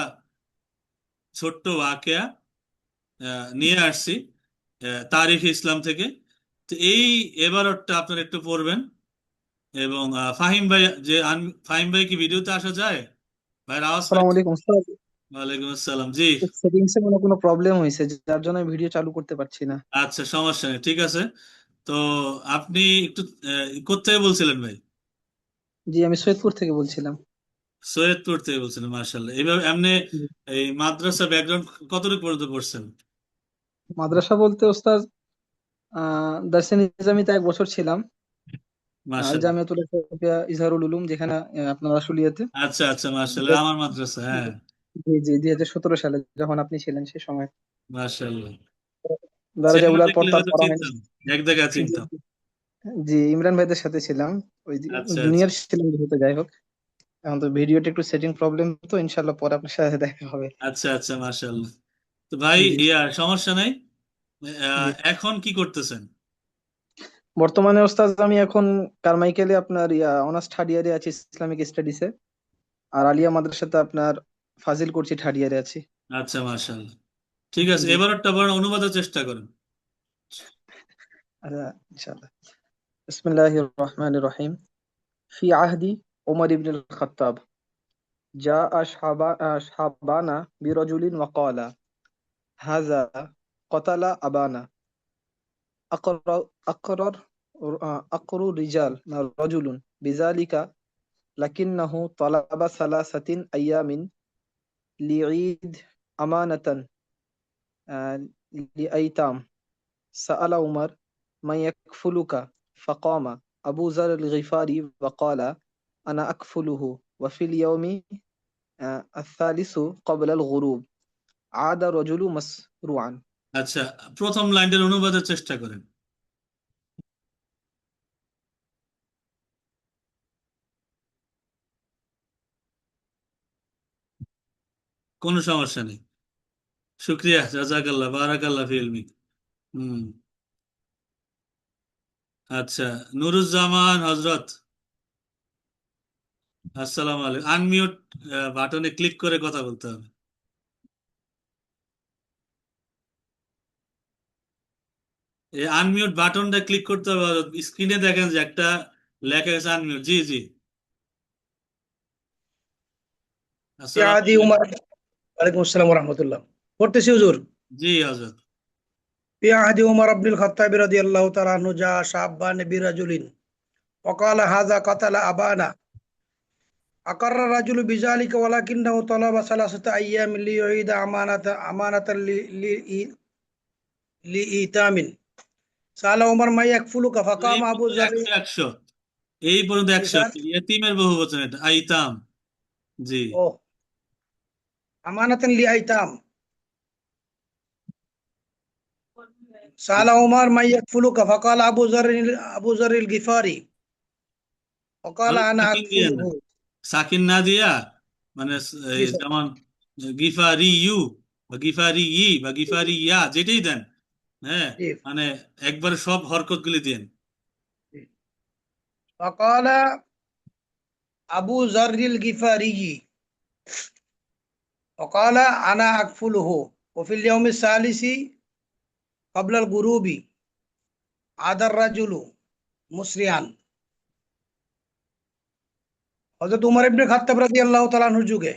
ছোট্ট ওয়াকেয়া নিয়ে আসছি তারিখ ইসলাম থেকে। তো এই এবারটা আপনারা একটু পড়বেন। এবং ফাহিম ভাই, ফাহিম ভাই কি ভিডিওতে আসা যায়? ভাইয়ের আওয়াজ আসসালামু পাইছি। আলাইকুম উস্তাদ। ওয়ালাইকুম আসসালাম, জি। সেটিংসে কোনো প্রবলেম হয়েছে, যার জন্য ভিডিও চালু করতে পারছি না। আচ্ছা, সমস্যা নেই, ঠিক আছে। তো আপনি একটু কোত্থেকে বলছিলেন ভাই? জি, আমি সৈয়দপুর থেকে বলছিলাম। সৈয়দপুর থেকে বলছিলেন, মার্শাল্লাহ। এইভাবে এমনি জি। এই মাদ্রাসা ব্যাকগ্রাউন্ড কতটুকু পর্যন্ত পড়ছেন? মাদ্রাসা বলতে ওস্তাদ দার্সে নিজামিতে 1 বছর ছিলাম। আল মার্শাল্লাহ। জামিয়াতুল ইসলামিয়া ইজহারুল উলুম, যেখানে আপনার আশুলিয়াতে। আচ্ছা আচ্ছা, মার্শাল্লাহ, আমার মাদ্রাসা, হ্যাঁ। জি জি, 2017 সালে যখন আপনি ছিলেন সে সময় মার্শাল্লাহ। দারাজা চেহারা উলার দেখলে পড়তাম, হয়তো পড়া হয়নি। চিনতাম, এক জায়গায় জি চিনতাম। জি, ইমরান ভাইদের সাথে ছিলাম। ওই আচ্ছা আচ্ছা জুনিয়র ছিলাম যেহেতু, যাই হোক। এখন তো ভিডিওটা একটু সেটিং প্রবলেম, তো ইনশাল্লাহ পরে আপনার সাথে দেখা হবে। আচ্ছা আচ্ছা, মার্শাল্লাহ। তো ভাই, জি সমস্যা নাই। জি। এখন কি করতেছেন? বর্তমানে ওস্তাদ আমি এখন কারমাইকেলে আপনার অনার্স থার্ড ইয়ারে আছি ইসলামিক স্টাডিজে। আর আলিয়া মাদ্রাসাতে আপনার ফাজিল করছি, থার্ড ইয়ারে আছি। আচ্ছা, মার্শাল্লাহ, ঠিক আছে। জি। এবারটা বরং অনুবাদের চেষ্টা করেন। আচ্ছা, ইনশাআল্লাহ। বিসমিল্লাহির রহমানির রহিম। ফি আহদি ওমর ইবনুল খাত্তাব জাআ শাবানা বিরাজুলিন ওয়া ক্বালা হাযা ক্বাতালা আবানা আকরা আকরার আকরু রিজাল রাজুলুন বিযালিকা লাকিন্নাহু তালাবা সালাসাতিন আইয়ামিন লিঈদ আমানাতান লিআইতাম سأل عمر من يكفلك فقام أبو ذر الغفاري وقال أنا أكفله وفي اليوم الثالث قبل الغروب عاد الرجل مسروعا. আচ্ছা, প্রথম লাইনটার অনুবাদের চেষ্টা করেন। কোনো সমস্যা নেই। শুক্রিয়া, জাজাকাল্লাহ, বারাকাল্লাহ ফি ইলমিক। হুম। আচ্ছা, নুরুজ্জামান হজরত, আসসালামু আলাইকুম। আনমিউট বাটনে ক্লিক করে কথা বলতে হবে। এই আনমিউট বাটনটা ক্লিক করতে হবে। স্ক্রিনে দেখেন যে একটা লেখা আছে আনমিউট। জি জি, আসসালামু আদি আলাইকুম। উমার ওয়ালাইকুম আসসালাম রহমতুল্লাহ। পড়তেছি হুজুর। জি হজরত। في عهد عمر بن الخطاب رضي الله تعالى عنه جاء شابان برجل وقال هذا قتل أبانا أقر الرجل بذلك ولكنه طلب 3 أيام ليعيد أمانة لإيتام. سأل عمر ما يكفلك তো এই فقام أبو পর্যন্ত ذر. 100 এই পর্যন্ত জি 100। স্যার। ইয়েতিমের বহু বচন এটা, আইতাম। জি। ও, أمانة لإيتام. سأل عمر ما يكفلك فقال أبو ذر الغفاري وقال তাহলে أنا সাকিন দিয়ে না, أكفله. সাকিন না দিয়া, মানে জি স্যার। যেমন গিফারি ইউ বা গিফারি ই বা গিফারি ইয়া, যেটাই দেন, হ্যাঁ, জি মানে একবারে সব হরকত গুলি দেন। জি। فقال أبو ذر الغفاري وقال أنا أكفله وفي اليوم الثالث قبل الغروب عاد الرجل مسرعا. হযরত উমর ইবনে খাত্তাব রাদিয়াল্লাহু তাআলা আনহুর যুগে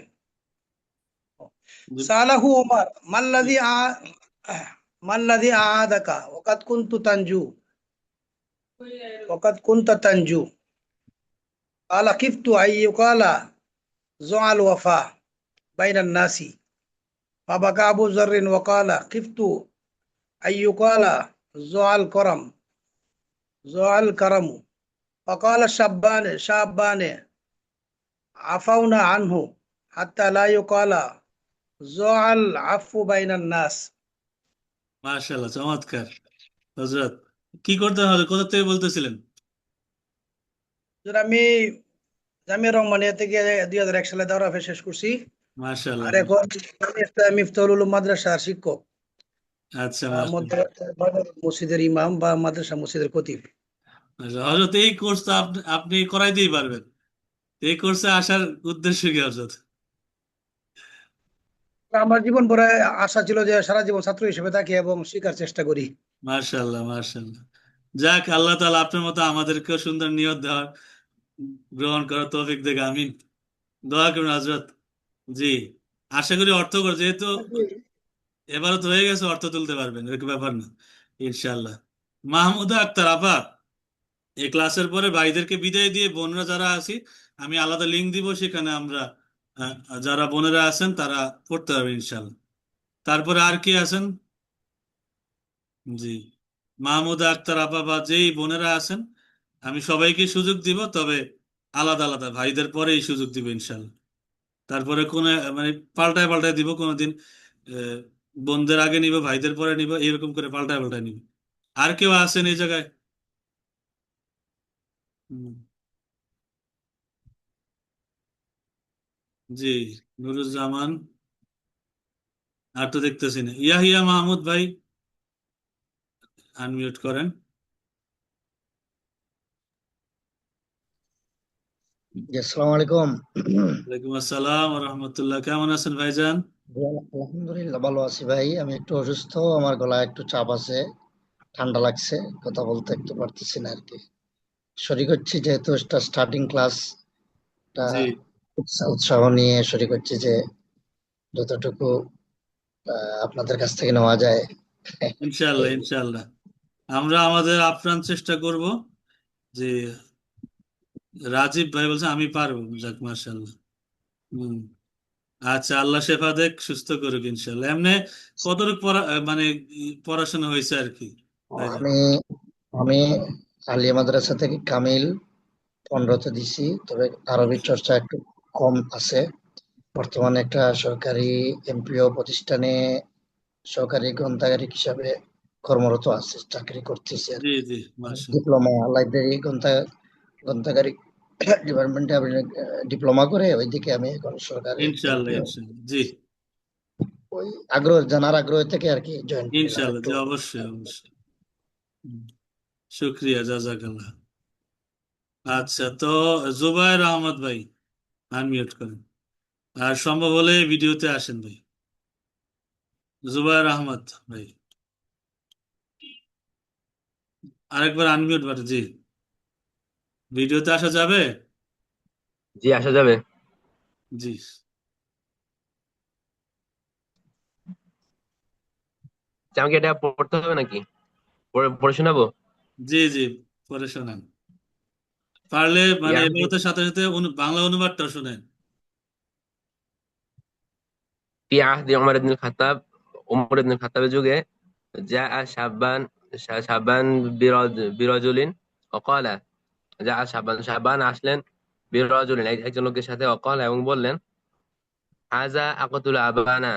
সালাহু উমর মাল্লাযী মাল্লাযী আ'আদাকা ওয়াকাদ কুনতা তানজু ক্বালা খিফতু আইয়ুকালা যুআল ওয়াফা বাইনান নাসি ফাবাকা আবু যররিন ওয়া ক্বালা খিফতু আইয়ুকালা যুআল কারামু فقال شابان عفونا عنه حتى لا يقال زع العفو بين الناس. মাশাআল্লাহ, চমৎকার। হযরত কি করতে হবে, কোথা থেকে বলতেছিলেন? আমি জামিয়া রহমানিয়া থেকে 2001 সালে দাওরা হাফেজ শেষ করছি, মাশাআল্লাহ। আর এখন মিফতাহুল উলুম মাদ্রাসার শিক্ষক, আচ্ছা, মাশাআল্লাহ। মসজিদের ইমাম বা মাদ্রাসা মসজিদের খতিব। হযরত এই কোর্সটা আপনি করাইতেই পারবেন। এই কোর্সে আসার উদ্দেশ্য কি হযরত? আমার জীবন ভরে আশা ছিল যে সারা জীবন ছাত্র হিসেবে থাকি এবং শেখার চেষ্টা করি। মাশাআল্লাহ, মাশাআল্লাহ। যাক, আল্লাহ তাআলা আপনার মতো আমাদেরকেও সুন্দর নিয়ত দেওয়ার, গ্রহণ করার তৌফিক দেখ, আমিন। দোয়া করুন হযরত। জি, আশা করি অর্থ করে, যেহেতু এবারও তো হয়ে গেছে, অর্থ তুলতে পারবেন, এরকম ব্যাপার না, ইনশাআল্লাহ। মাহমুদা আক্তার আপা, এই ক্লাসের পরে ভাইদেরকে বিদায় দিয়ে বোনরা যারা আছি, আমি আলাদা লিঙ্ক দিব, সেখানে আমরা আহ, যারা বোনেরা আছেন তারা পড়তে পারবেন ইনশাআল্লাহ। তারপরে আর কি আছেন? জি, মাহমুদা আক্তার আপা বা যেই বোনেরা আছেন, আমি সবাইকে সুযোগ দিব, তবে আলাদা আলাদা ভাইদের পরে এই সুযোগ দিব ইনশাআল্লাহ। তারপরে কোন মানে পাল্টায় পাল্টায় দিব, কোনোদিন আহ, বোনদের আগে নিব, ভাইদের পরে নিব, এরকম করে পাল্টায় পাল্টায় নিব। আর কেউ আছেন এই জায়গায়? হুম, জি, নুরুজ্জামান, আর তো দেখতেছি না। ইয়াহিয়া মাহমুদ ভাই, আনমিউট করেন। আসসালামু আলাইকুম। ওয়ালাইকুম আসসালাম ওয়া রাহমাতুল্লাহ। কেমন আছেন ভাইজান? আলহামদুলিল্লাহ ভালো আছি ভাই। আমি একটু অসুস্থ, আমার গলায় একটু চাপ আছে, ঠান্ডা লাগছে, কথা বলতে একটু পারতেছি না আর কি। শরীর হচ্ছে যেহেতু এটা স্টার্টিং ক্লাস, জি, উৎসাহ নিয়ে শরীর হচ্ছে যে যতটুকু আপনাদের কাছ থেকে নেওয়া যায়। ইনশাআল্লাহ, ইনশাআল্লাহ। আমরা আমাদের আপ্রাণ চেষ্টা করব। যে রাজীব ভাই বলছে আমি পারবো, যাক মাশাআল্লাহ। হুম, আচ্ছা, আল্লাহ শেফা দেখ, সুস্থ করুক ইনশাআল্লাহ। এমনি কতটুকু মানে পড়াশোনা হয়েছে আর কি ভাইজান? আমি আমি আলিয়া মাদ্রাসা থেকে কামিল 15তে দিছি, তবে আরবি চর্চা একটু কম আছে। বর্তমানে একটা সরকারি এমপিও প্রতিষ্ঠানে সহকারী গ্রন্থাগারিক হিসাবে কর্মরত আছে, চাকরি করতেছি আর জি, কি। জি, মাশাআল্লাহ। ডিপ্লোমা লাইব্রেরি গ্রন্থাগারিক ডিপার্টমেন্টে আমি ডিপ্লোমা করে ওইদিকে আমি এখন সরকারি ইনশাআল্লাহ, এমপিও, ইনশাআল্লাহ। জি, ওই আগ্রহ জানার আগ্রহ থেকে আর কি জয়েন করলাম ইনশাআল্লাহ, একটু। জি, অবশ্যই, অবশ্যই। হুম, শুক্রিয়া, জাযাকাল্লাহ। আচ্ছা, তো জুবায়ের আহমদ ভাই, আনমিউট করেন। আর সম্ভব হলে ভিডিওতে আসেন ভাই। জুবায়ের আহমদ ভাই, আরেকবার আনমিউট বাটে, জি। ভিডিওতে আসা যাবে? জি, আসা যাবে। জি, আমাকে এটা পড়তে হবে নাকি? পড়ে শোনাবো? জি, জি, পরে শোনান। পারলে মানে ইয়াহদি এবারতে সাথে সাথে বাংলা অনুবাদটাও শোনেন। ফি আহদি উমর ইবনুল খাত্তাবের যুগে যা শাবান বিরাজুলিন ওয়াকালা, শাবান আসলেন বিরাজুলিন একজন লোকের সাথে, ওয়াকালা এবং বললেন, হাযা আকাতুল আবানা।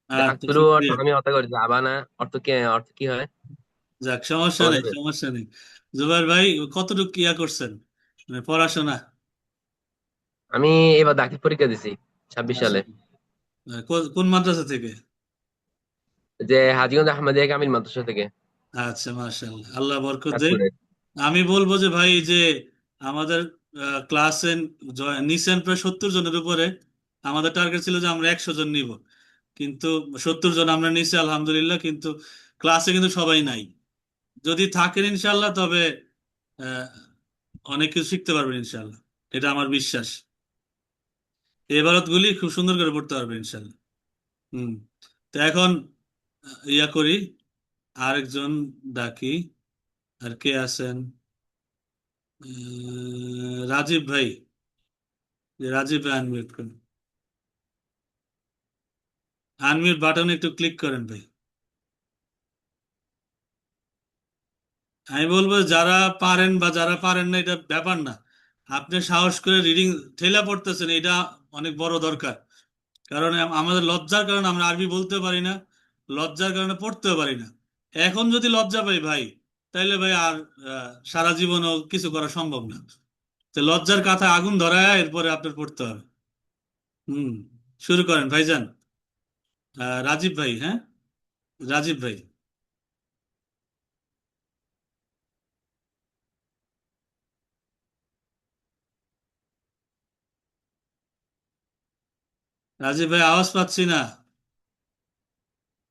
আচ্ছা, আকতুলু অর্থ শুক্রিয়া। আমি হত্যা করেছি, আবানা অর্থ কি হয়? যাক, সমস্যা বলা নেই, যাবে? সমস্যা নেই। জুবায়ের ভাই, কতটুকু ইয়া করছেন মানে পড়াশোনা? আমি এবার দাখিল পরীক্ষা দিছি 26 সালে, মাশাআল্লাহ। কোন মাদ্রাসা থেকে? যে হাজীগঞ্জ আহমদিয়া কামিল মাদ্রাসা থেকে, আচ্ছা, মাশাআল্লাহ, আল্লাহ বরকত দেখ। চাঁদপুরে। আমি বলবো যে ভাই, যে আমাদের ক্লাসে নিছেন প্রায় 70 জনের উপরে। আমাদের টার্গেট ছিল যে আমরা 100 জন নিব, কিন্তু 70 জন আমরা নিছি আলহামদুলিল্লাহ। কিন্তু ক্লাসে কিন্তু সবাই নাই। যদি থাকেন ইনশাল্লাহ, তবে আহ, অনেক কিছু শিখতে পারবেন ইনশাল্লাহ, এটা আমার বিশ্বাস। এবারত গুলি খুব সুন্দর করে পড়তে পারবেন ইনশাল্লাহ। হুম। তো এখন ইয়া করি, আরেকজন ডাকি। আর কে আছেন? রাজীব ভাই। রাজীব ভাই আনমিউট করেন। আনমিউট বাটনে একটু ক্লিক করেন ভাই। আমি বলবো যারা পারেন বা যারা পারেন না এটা ব্যাপার না, আপনি সাহস করে রিডিং ঠেলা পড়তেছেন, এটা অনেক বড় দরকার। কারণ আমাদের লজ্জার কারণে আমরা আরবি বলতে পারি না, লজ্জার কারণে পড়তেও পারি না। এখন যদি লজ্জা পাই ভাই, তাইলে ভাই আর সারা জীবনও কিছু করা সম্ভব না। তো লজ্জার কাঁথায় আগুন ধরায় এরপরে আপনার পড়তে হবে। হুম। শুরু করেন ভাইজান। রাজীব ভাই, হ্যাঁ, রাজীব ভাই। রাজীব ভাই আওয়াজ পাচ্ছি না,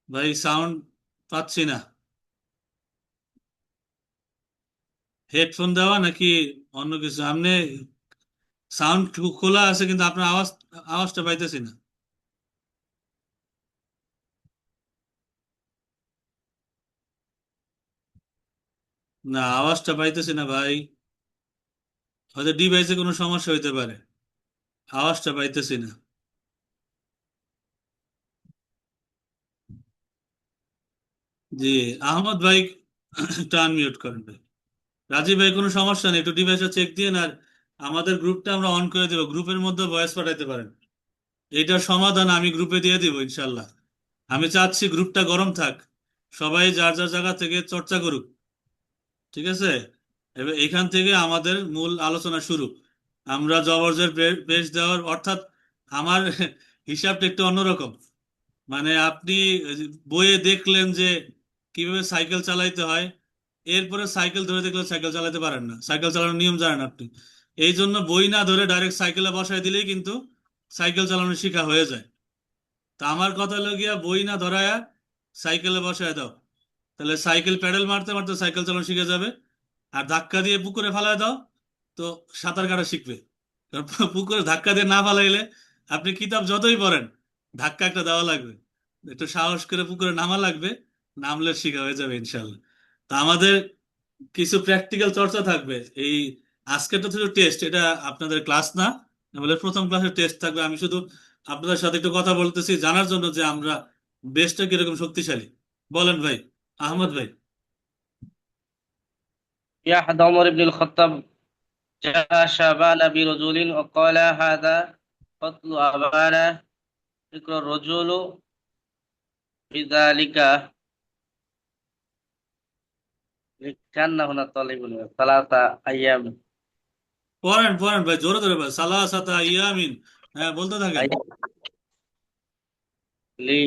ভাই সাউন্ড পাচ্ছি না। হেডফোন দেওয়া নাকি অন্য কিছু? আপনি সাউন্ড খোলা আছে কিন্তু আপনার আওয়াজটা পাইতেছি না। না, আওয়াজটা পাইতেছি না ভাই। হয়তো ডিভাইসে কোনো সমস্যা হইতে পারে, আওয়াজটা পাইতেছি না। জি, আহমদ ভাই একটু আনমিউট করেন ভাই। রাজীব ভাই কোনো সমস্যা নেই, একটু ডিভাইসটা চেক দিয়ে আর আমাদের গ্রুপটা আমরা অন করে দেবো, গ্রুপের মধ্যে ভয়েস পাঠাইতে পারেন। এইটার সমাধান আমি গ্রুপে দিয়ে দিব ইনশাল্লাহ। আমি চাচ্ছি গ্রুপটা গরম থাক, সবাই যার যার জায়গা থেকে চর্চা করুক। ঠিক আছে, এবার এখান থেকে আমাদের মূল আলোচনা শুরু। আমরা জবরজের পেশ দেওয়ার অর্থাৎ আমার হিসাবটা একটু অন্যরকম। মানে আপনি বইয়ে দেখলেন যে কিভাবে সাইকেল চালাইতে হয়, এরপরে সাইকেল ধরে দেখলেন সাইকেল চালাতে পারেন না, সাইকেল চালানোর নিয়ম জানেন আপনি। এই জন্য বই না ধরে ডাইরেক্ট সাইকেলে বসায় দিলেই কিন্তু সাইকেল চালানো শেখা হয়ে যায়। তা আমার কথা হলো গিয়া, বই না ধরায়া সাইকেলে বসায় দাও, তাহলে সাইকেল প্যাডেল মারতে মারতে সাইকেল চালানো শিখে যাবে। আর ধাক্কা দিয়ে পুকুরে ফালায় দাও, তো সাঁতার কাটা শিখবে। কারণ পুকুরে ধাক্কা দিয়ে না ফালাইলে আপনি কিতাব যতই পড়েন, ধাক্কা একটা দেওয়া লাগবে, একটু সাহস করে পুকুরে নামা লাগবে, নামলে শিখা হয়ে যাবে ইনশাল্লাহ। তা আমাদের কিছু প্র্যাকটিক্যাল চর্চা থাকবে। এই আজকেরটা শুধু টেস্ট, এটা আপনাদের ক্লাস না, আমাদের প্রথম ক্লাসের টেস্ট থাকবে। আমি শুধু আপনাদের সাথে একটু কথা বলতেছি জানার জন্য যে আমরা বেসটা কিরকম শক্তিশালী। বলেন ভাই, আহমদ ভাই। في أحد عمر بن الخطاب جاء شعبان برجل وقال هذا فضل أبانا. ذكر الرجل بذلك كان هنا طالب 3 أيام. পড়েন পড়েন ভাই, জোরে ধরে ভাই, সালাসাতা ইয়ামিন। হ্যাঁ, বলতে থাকেন। لي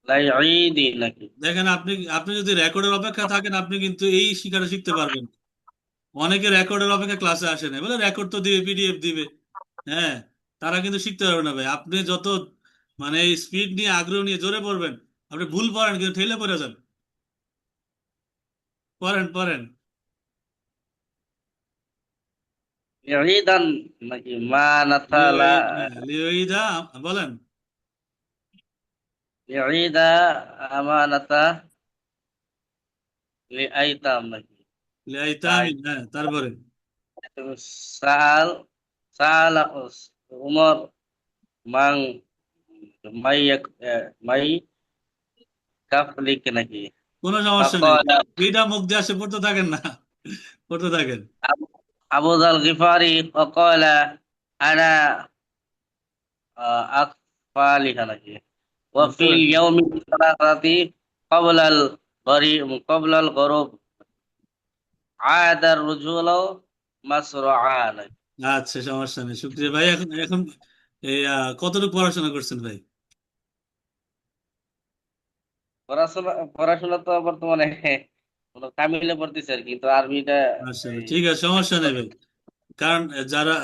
لا يعيدنك. দেখেন, আপনি আপনি যদি রেকর্ডের অপেক্ষা থাকেন, আপনি কিন্তু এই শিক্ষাটা শিখতে পারবেন। অনেকে রেকর্ডের অপেক্ষা ক্লাসে আসে না, বলে রেকর্ড তো দিবে, পিডিএফ দিবে। হ্যাঁ, তারা কিন্তু শিখতে পারবে না ভাই। আপনি যত মানে স্পিড নিয়ে আগ্রহ নিয়ে জোরে পড়বেন, আপনি ভুল পড়েন কিন্তু ঠেলে পড়ে যান। পড়েন পড়েন। يعيدا ما نثلا. লিওইদা, বলেন। يعيد أمانة لأيتام. লিআইতামিন, হ্যাঁ, তারপরে। سأل سأل عمر من মাই কাফলিক নাকি কোনো সমস্যা নেই, فقال এটা মুখ দিয়ে আসে, পড়তে থাকেন না, পড়তে থাকেন। أبو ذر الغفاري وقال أنا أكفالها নাকি وفي পড়েন। اليوم الثلاثة قبل الغروب عاد الرجل مسرعا. আচ্ছা, সমস্যা নেই, শুক্রিয়া ভাই। এখন এখন এই কতটুকু পড়াশোনা করছেন ভাই? পড়াশোনা পড়াশোনা তো বর্তমানে তামিলে পড়তেছে আর কি, তো আরবিটা আচ্ছা, এই ঠিক আছে, সমস্যা নেই ভাই। কারণ যারা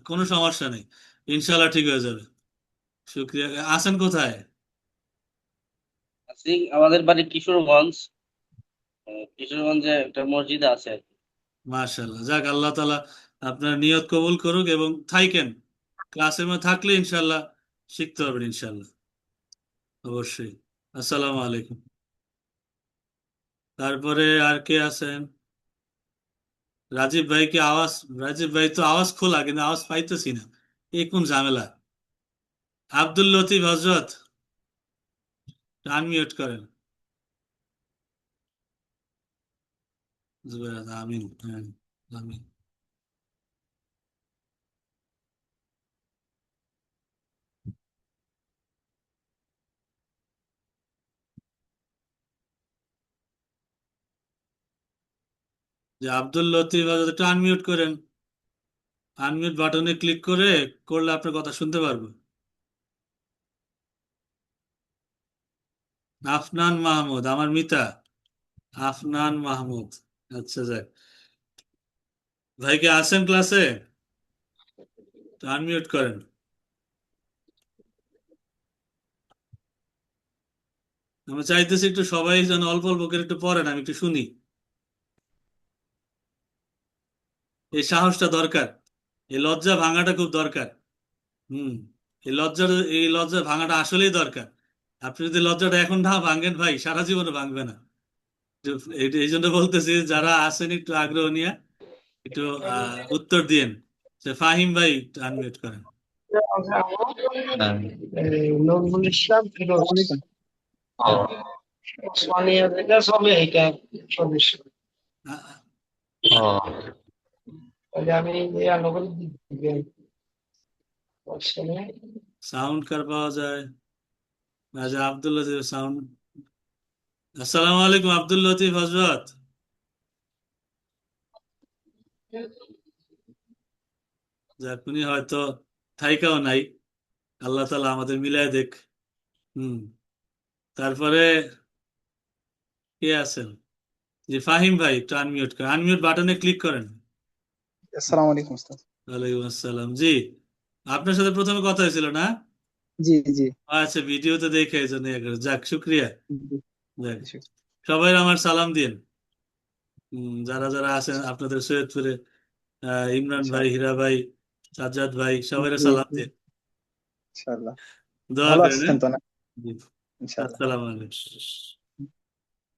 কোনো সমস্যা নেই, ইনশাল্লাহ ঠিক হয়ে যাবে। শুক্রিয়া। আছেন কোথায়? আছি আমাদের বাড়ি কিশোরগঞ্জ। কিশোরগঞ্জে একটা মসজিদ আছে আর কি। মাশাআল্লাহ, যাক, আল্লাহ তাআলা আপনার নিয়ত কবুল করুক এবং থাইকেন, ক্লাসের মধ্যে থাকলে ইনশাল্লাহ শিখতে পারবেন ইনশাল্লাহ, অবশ্যই। আসসালামু আলাইকুম। তারপরে আর কে আছেন? রাজীব ভাই কি আওয়াজ, রাজীব ভাই তো আওয়াজ খোলা কিন্তু আওয়াজ পাইতেছি না, এ কোন ঝামেলা? আব্দুল লতিফ হজরত, আনমিউট করেন। জুবের আমিন, হ্যাঁ, আমিন। যে আব্দুল লতিফ হজরত একটু আনমিউট করেন, আনমিউট বাটনে ক্লিক করলে আপনার কথা শুনতে পারবো। আফনান মাহমুদ, আমার মিতা, আফনান মাহমুদ। আচ্ছা, যাক। ভাই কি আছেন ক্লাসে? আনমিউট করেন। আমি চাইতেছি একটু সবাই যেন অল্প অল্প করে একটু পড়েন, আমি একটু শুনি। এই সাহসটা দরকার, এই লজ্জা ভাঙাটা খুব দরকার। হুম। এই লজ্জা ভাঙাটা আসলেই দরকার। আপনি যদি লজ্জাটা এখন না ভাঙেন ভাই, সারা জীবনে ভাঙবে না। এই জন্য বলতেছি, যারা আছেন একটু আগ্রহ নিয়ে একটু উত্তর দিয়েন। ফাহিম ভাই একটু আনমিউট করেন। নজরুল ইসলাম ফিরোজ, ওয়ালাইকুম। ওসমানিয়া যেটা চলে এটা সদস্য। আ- তাহলে আমি এই আলোকের দিক থেকে সাউন্ড কার পাওয়া যায়? আচ্ছা, আব্দুল লতিফ সাউন্ড। আসসালামু আলাইকুম আব্দুল লতিফ হজরত। যাক, উনি হয়তো থাইকাও নাই, আল্লাহ তালা আমাদের মিলাই দেখ। হুম। তারপরে কে আছেন? জি, ফাহিম ভাই একটু আনমিউট করেন, আনমিউট বাটনে ক্লিক করেন। আসসালামু আলাইকুম ওস্তাদ। ওয়ালাইকুম আসসালাম। জি, আপনার সাথে প্রথমে কথা হয়েছিল না? জি জি আচ্ছা, ভিডিওতে দেখে এই জন্য ইয়ে করে। যাক, শুক্রিয়া। জি, যাক, জি, সবাই আমার সালাম দিন। যারা যারা আছেন আপনাদের সৈয়দপুরে, ইমরান ভাই, হীরা ভাই, সাজ্জাদ ভাই, সবাই জি, সালাম জি, দিন। ইনশাআল্লাহ। দোয়া ভালো করেন, আছেন হ্যাঁ? তো না? জি। ইনশাআল্লাহ। আসসালামু আলাইকুম।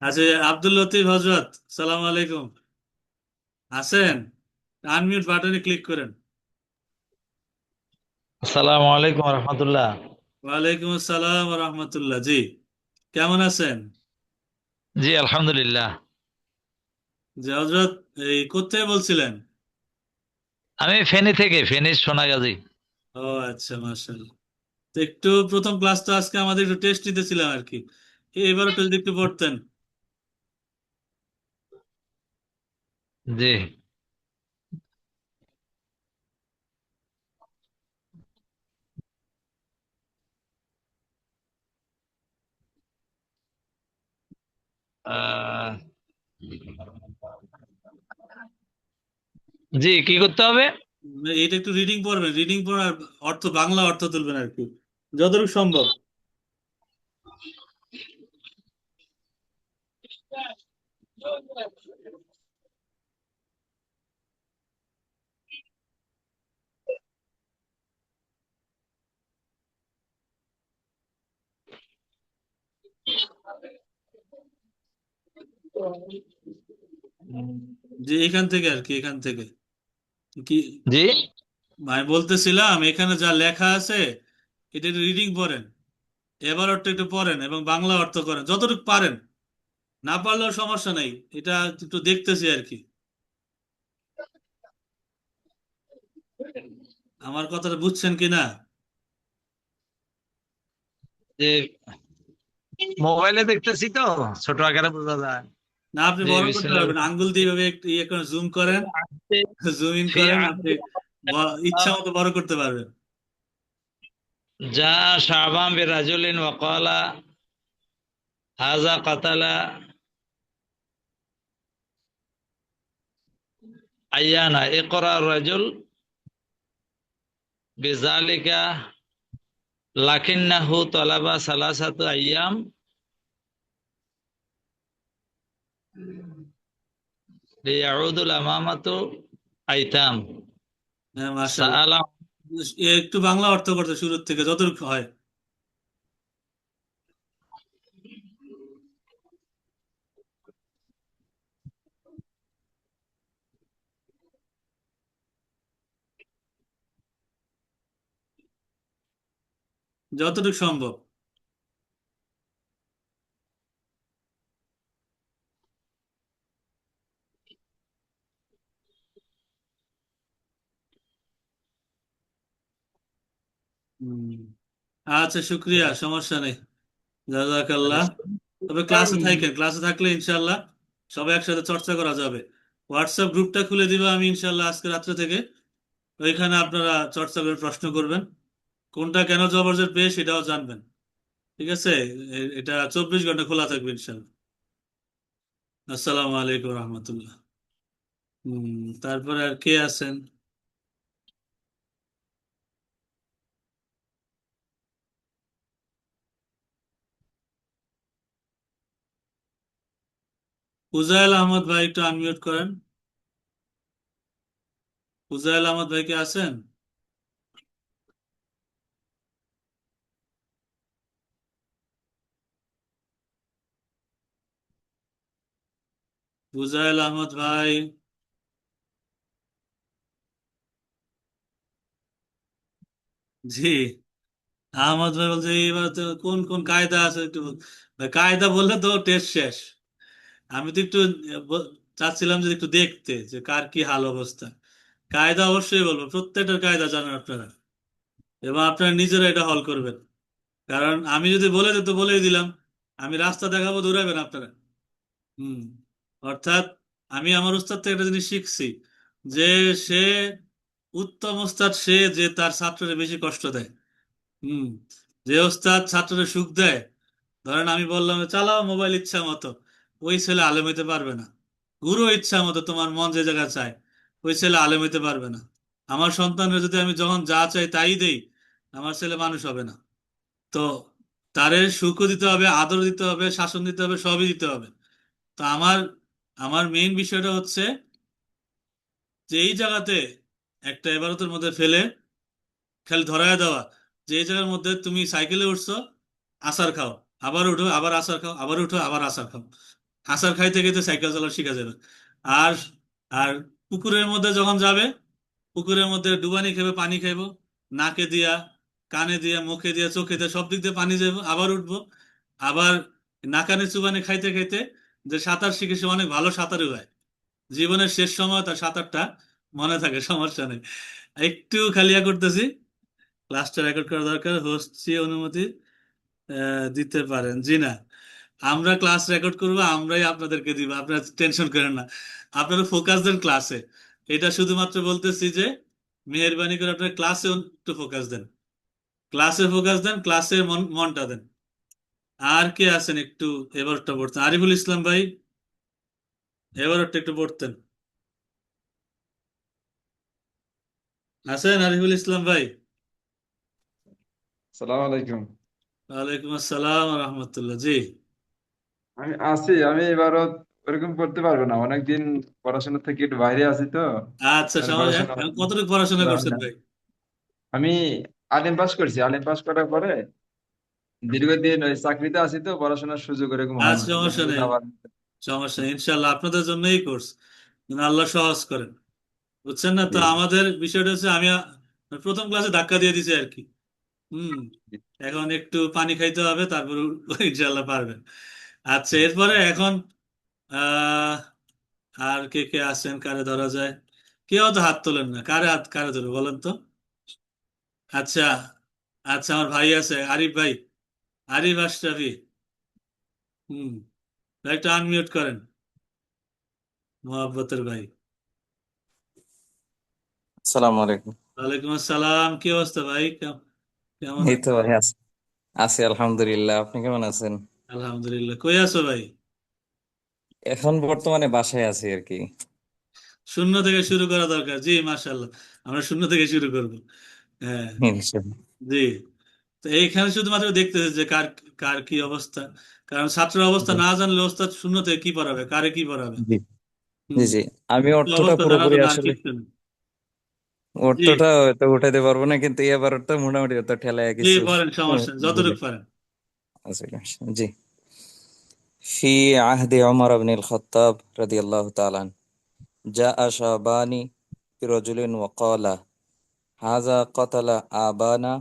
আচ্ছা, আব্দুল লতিফ হজরত, সালাম আলাইকুম, আছেন? আনমিউট বাটনে ক্লিক করেন। আসসালামু আলাইকুম রহমতুল্লাহ। ওয়ালাইকুম আসসালাম ওয়া রাহমাতুল্লাহ। জি, কেমন আছেন? জি আলহামদুলিল্লাহ। জি হজরত, এই কোথায় বলছিলেন? আমি ফেনী থেকে, ফেনী সোনাগাজী। ও আচ্ছা, মাশাআল্লাহ। তো একটু প্রথম ক্লাস তো আজকে আমাদের একটু টেস্ট নিতেছিলাম আর কি, এবার একটু যদি একটু পড়তেন। জি। আহ, জি কি করতে হবে? এটা একটু রিডিং পড়বেন, রিডিং পড়ার অর্থ, বাংলা অর্থ তুলবেন আর কি, যতটুকু সম্ভব। যে এখান থেকে আর কি, এখান থেকে কি জি আমি বলতেছিলাম, এখানে যা লেখা আছে এটা একটু রিডিং পড়েন, এবার অর্থ একটু পড়েন এবং বাংলা অর্থ করেন যতটুকু পারেন। না পারলেও সমস্যা নাই, এটা একটু দেখতেছি আর কি। আমার কথাটা বুঝছেন কি না? যে মোবাইলে দেখতেছি তো, ছোট আকারে বোঝা যায়। না, আপনি জি বড় করতে বিসমিল্লাহ। পারবেন, আঙ্গুল দিয়ে এভাবে একটু ইয়ে করেন, জুম করেন, জুম ইন ফি করেন আপনি, আহদি ইচ্ছা মতো বড় করতে পারবেন। যা শাবান বিরাজুলিন ওয়াকালা হাযা কাতালা আয়ানা ইকরা রাজুল বিযালিকা লাকিন্নাহু তালাবা সালাসাতু আইয়াম লিয়াউদুল আমামাতু আইতাম হ্যাঁ, মাশাআল্লাহ। সাআলা একটু বাংলা অর্থ করতে শুরুর থেকে যতটুকু হয়। যতটুকু সম্ভব। হুম। আচ্ছা, শুক্রিয়া, সমস্যা নেই। জাজাকাল্লাহ। তবে ক্লাসে থাকলে ইনশাল্লাহ সবাই একসাথে চর্চা করা যাবে। হোয়াটসঅ্যাপ গ্রুপটা খুলে দিব আমি ইনশাল্লাহ আজকে রাত্রে থেকে। ওইখানে আপনারা চর্চা করে প্রশ্ন করবেন, কোনটা কেন জবরদস্ত পেয়ে সেটাও জানবেন। ঠিক আছে? এটা 24 ঘন্টা খোলা থাকবে ইনশাল্লাহ। আসসালামু আলাইকুম রহমতুল্লাহ। হম। তারপরে আর কে আছেন? ফুজাইল আহমদ ভাই, একটু আনমিউট করেন। ফুজাইল আহমদ ভাই কে আছেন? ফুজাইল আহমদ ভাই। জি। আহমদ ভাই বলছে এইবার তো কোন কোন কায়দা আছে একটু ভাই, কায়দা বললে তো টেস্ট শেষ। আমি তো একটু চাচ্ছিলাম যে একটু দেখতে যে কার কি হাল অবস্থা। কায়দা অবশ্যই বলবো, প্রত্যেকটা কায়দা জানেন আপনারা, এবং আপনারা নিজেরা এটা হল করবেন। কারণ আমি যদি বলে দিই তো বলেই দিলাম, আমি রাস্তা দেখাবো, দৌড়াবেন আপনারা। হুম। অর্থাৎ আমি আমার উস্তাদ থেকে একটা জিনিস শিখছি, যে সে উত্তম উস্তাদ সে যে তার ছাত্রকে বেশি কষ্ট দেয়। হুম। যে ওস্তাদ ছাত্রকে সুখ দেয়, ধরেন আমি বললাম চালাও মোবাইল ইচ্ছা মতো, ওই ছেলে আলেম হইতে পারবে না। গুরু ইচ্ছা মতো, তোমার মন যে জায়গা চায়, ওই ছেলে আলেম হইতে পারবে না। আমার সন্তানের যদি আমি যখন যা চাই তাই দেই, আমার ছেলে মানুষ হবে না। তো তারে সুখও দিতে হবে, আদর দিতে হবে, শাসন দিতে হবে, সবই দিতে হবে। তো আমার আমার মেইন বিষয়টা হচ্ছে যে এই জায়গাতে একটা এবারতের মধ্যে ফেলে খালি ধরায় দেওয়া, যে এই জায়গার মধ্যে তুমি সাইকেলে উঠছো, আসার খাও, আবার উঠো, আবার আসার খাও, আবার উঠো, আবার আসার খাও। আসার খাইতে খাইতে সাইকেল চালানো শিখা যাবে। আর আর পুকুরের মধ্যে যখন যাবে, পুকুরের মধ্যে ডুবানি খাবে, পানি খাইবো, নাকে দিয়া, কানে দিয়া, মুখে দিয়া, চোখে দিয়া, সব দিক দিয়ে পানি যাবো, আবার উঠবো। আবার নাকানি চুবানি খাইতে খাইতে যে সাঁতার শিখে সে অনেক ভালো সাঁতারু হয়। জীবনের শেষ সময় তার সাঁতারটা মনে থাকে, সমস্যা নেই। একটু খালিয়া করতেছি, ক্লাসটা রেকর্ড করা দরকার, হোস্ট অনুমতি দিতে পারেন? জি না, আমরা ক্লাস রেকর্ড করবো, আমরাই আপনাদেরকে দিব, আপনারা টেনশন করেন না। আপনারা ফোকাস দেন ক্লাসে। এটা শুধুমাত্র বলতেছি যে মেহেরবানি করে আপনার ক্লাসে একটু ফোকাস দেন, ক্লাসে ফোকাস দেন, ক্লাসে মনটা দেন। আর কে আছেন একটু এবারটা পড়তেন? আরিফুল ইসলাম ভাই, এবারটা একটু পড়তেন। আছেন আরিফুল ইসলাম ভাই? সালাম আলাইকুম। ওয়ালাইকুম আসসালাম রহমতুল্লাহ। জি। আমি আছি, আমি এবারও ওরকম করতে পারবো না, অনেকদিন পড়াশোনা থেকে একটু বাইরে আছি তো। আচ্ছা, আর পড়াশোনা কতটুকু পড়াশোনা করা হয় করছেন না। ভাই? আমি আলিম পাস করছি, আলিম পাস করার পরে দীর্ঘদিন ওই চাকরিতে আছি তো, পড়াশোনার সুযোগ এরকম হয় আজ না, দেখা সমস্যা গেছে নেই, আবার। সমস্যা নেই, ইনশাল্লাহ আপনাদের জন্যই কোর্স, আল্লাহ সহজ করেন। বুঝছেন না তো? জি, আমাদের বিষয়টা হচ্ছে আমি প্রথম ক্লাসে ধাক্কা দিয়ে দিছি আর কি। হুম। জি, এখন একটু পানি খাইতে হবে, তারপর ইনশাল্লাহ পারবেন। আচ্ছা, এরপরে এখন আহ আর কে কে আছেন, কারে ধরা যায়? কেউ তো হাত তোলেন না, কারে ধরবো বলেন তো? আচ্ছা। আচ্ছা, আমার ভাই আছে, আরিফ ভাই, আরিফ আশরাফি। হুম। একটা আনমিউট করেন, মোহাব্বতের ভাই। আসসালামু আলাইকুম। ওয়ালাইকুম আসসালাম, কি অবস্থা ভাই? কেমন এই তো আছেন? ভাই আছি, আছি আলহামদুলিল্লাহ। আপনি কেমন আছেন? আলহামদুলিল্লাহ। কই আছো ভাই? এখন বর্তমানে বাসায় আছি আর কি। শূন্য থেকে শুরু করা দরকার। জি, মাশাআল্লাহ, আমরা শূন্য থেকে শুরু করব। হ্যাঁ। ইনশাআল্লাহ। জি। তো এইখানে শুধুমাত্র দেখতেছে যে কার কার কি অবস্থা। কারণ ছাত্রের অবস্থা জি, না জানলে ওস্তাদ শূন্য থেকে কি পড়াবে, কারে কি পড়াবে। জি, জি, হুম। জি। আমি একটু অর্থটা অবস্থা জানার পুরোপুরি জন্য আর আসলে, কিছু না। জি অর্থটা হয়তো উঠাইতে পারবো না, কিন্তু এবার তো মোটামুটি অর্থ ঠেলায় জি কিছু পড়েন, সমস্যা নেই, বলে যতটুকু পারেন। আছে। জি। في عهد عمر بن الخطاب رضي الله تعالى عنه جاء شعبان برجل وقال هذا قتل آبانا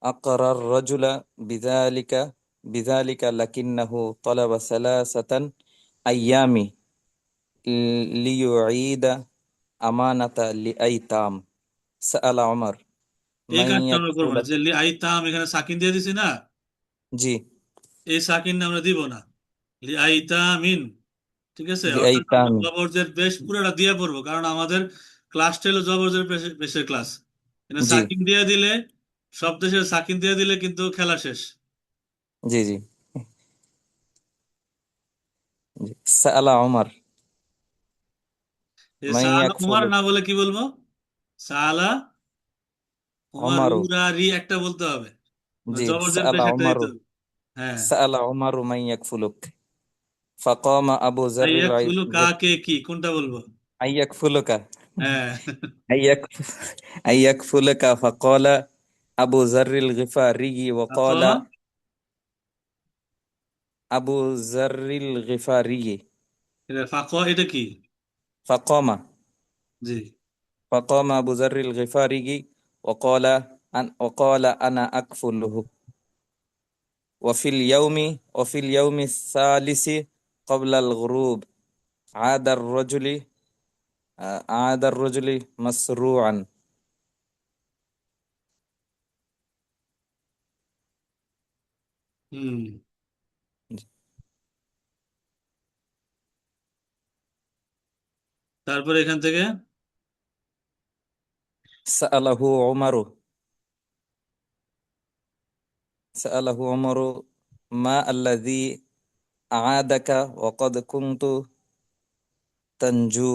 أقر الرجل بذلك لكنه طلب 3 أيام ليعيد أمانة لأيتام سأل عمر এই من কাজটা আমরা করবো يكفل। না, যে লি আইতাম এখানে সাকিন দিয়ে দিছি না, জি। এই সাকিন আমরা দিব না, লি আইতামিন। ঠিক আছে, অর্থাৎ আমরা لأيتام। জবরজের পেশ পুরোটা দিয়ে পড়বো, কারণ আমাদের ক্লাসটা হলো জবরজের পেশের ক্লাস। এখানে জি সাকিন দিয়ে দিলে, সব দেশের সাকিন দিয়ে দিলে কিন্তু খেলা শেষ। জি জি জি। سأل عمر এই من সাআলা উমার يكفل না বলে কি বলবো? সাআলা উমার, عمر। উরা রি একটা বলতে হবে, জি। জবরজের سأل পেশেরটা عمر দিতে হবে। হ্যাঁ, سأل عمر من يكفلك فقام أبو ذر আইয়াক ফুলু কাকে কি কোনটা বলবো? أن يكفلك হ্যাঁ। أن يكفلك فقال أبو ذر الغفاري ফাকমা, وقال أبو ذر الغفاري এটা এটা কি? فقام জি। فقام أبو ذر الغفاري وقال أنا أكفله وفي اليوم الثالث قبل الغروب عاد الرجل عاد الرجل مسروعا. হুম, তারপর এখান থেকে سأله عمر سأله عمر ما الذي أعادك وقد كنت تنجو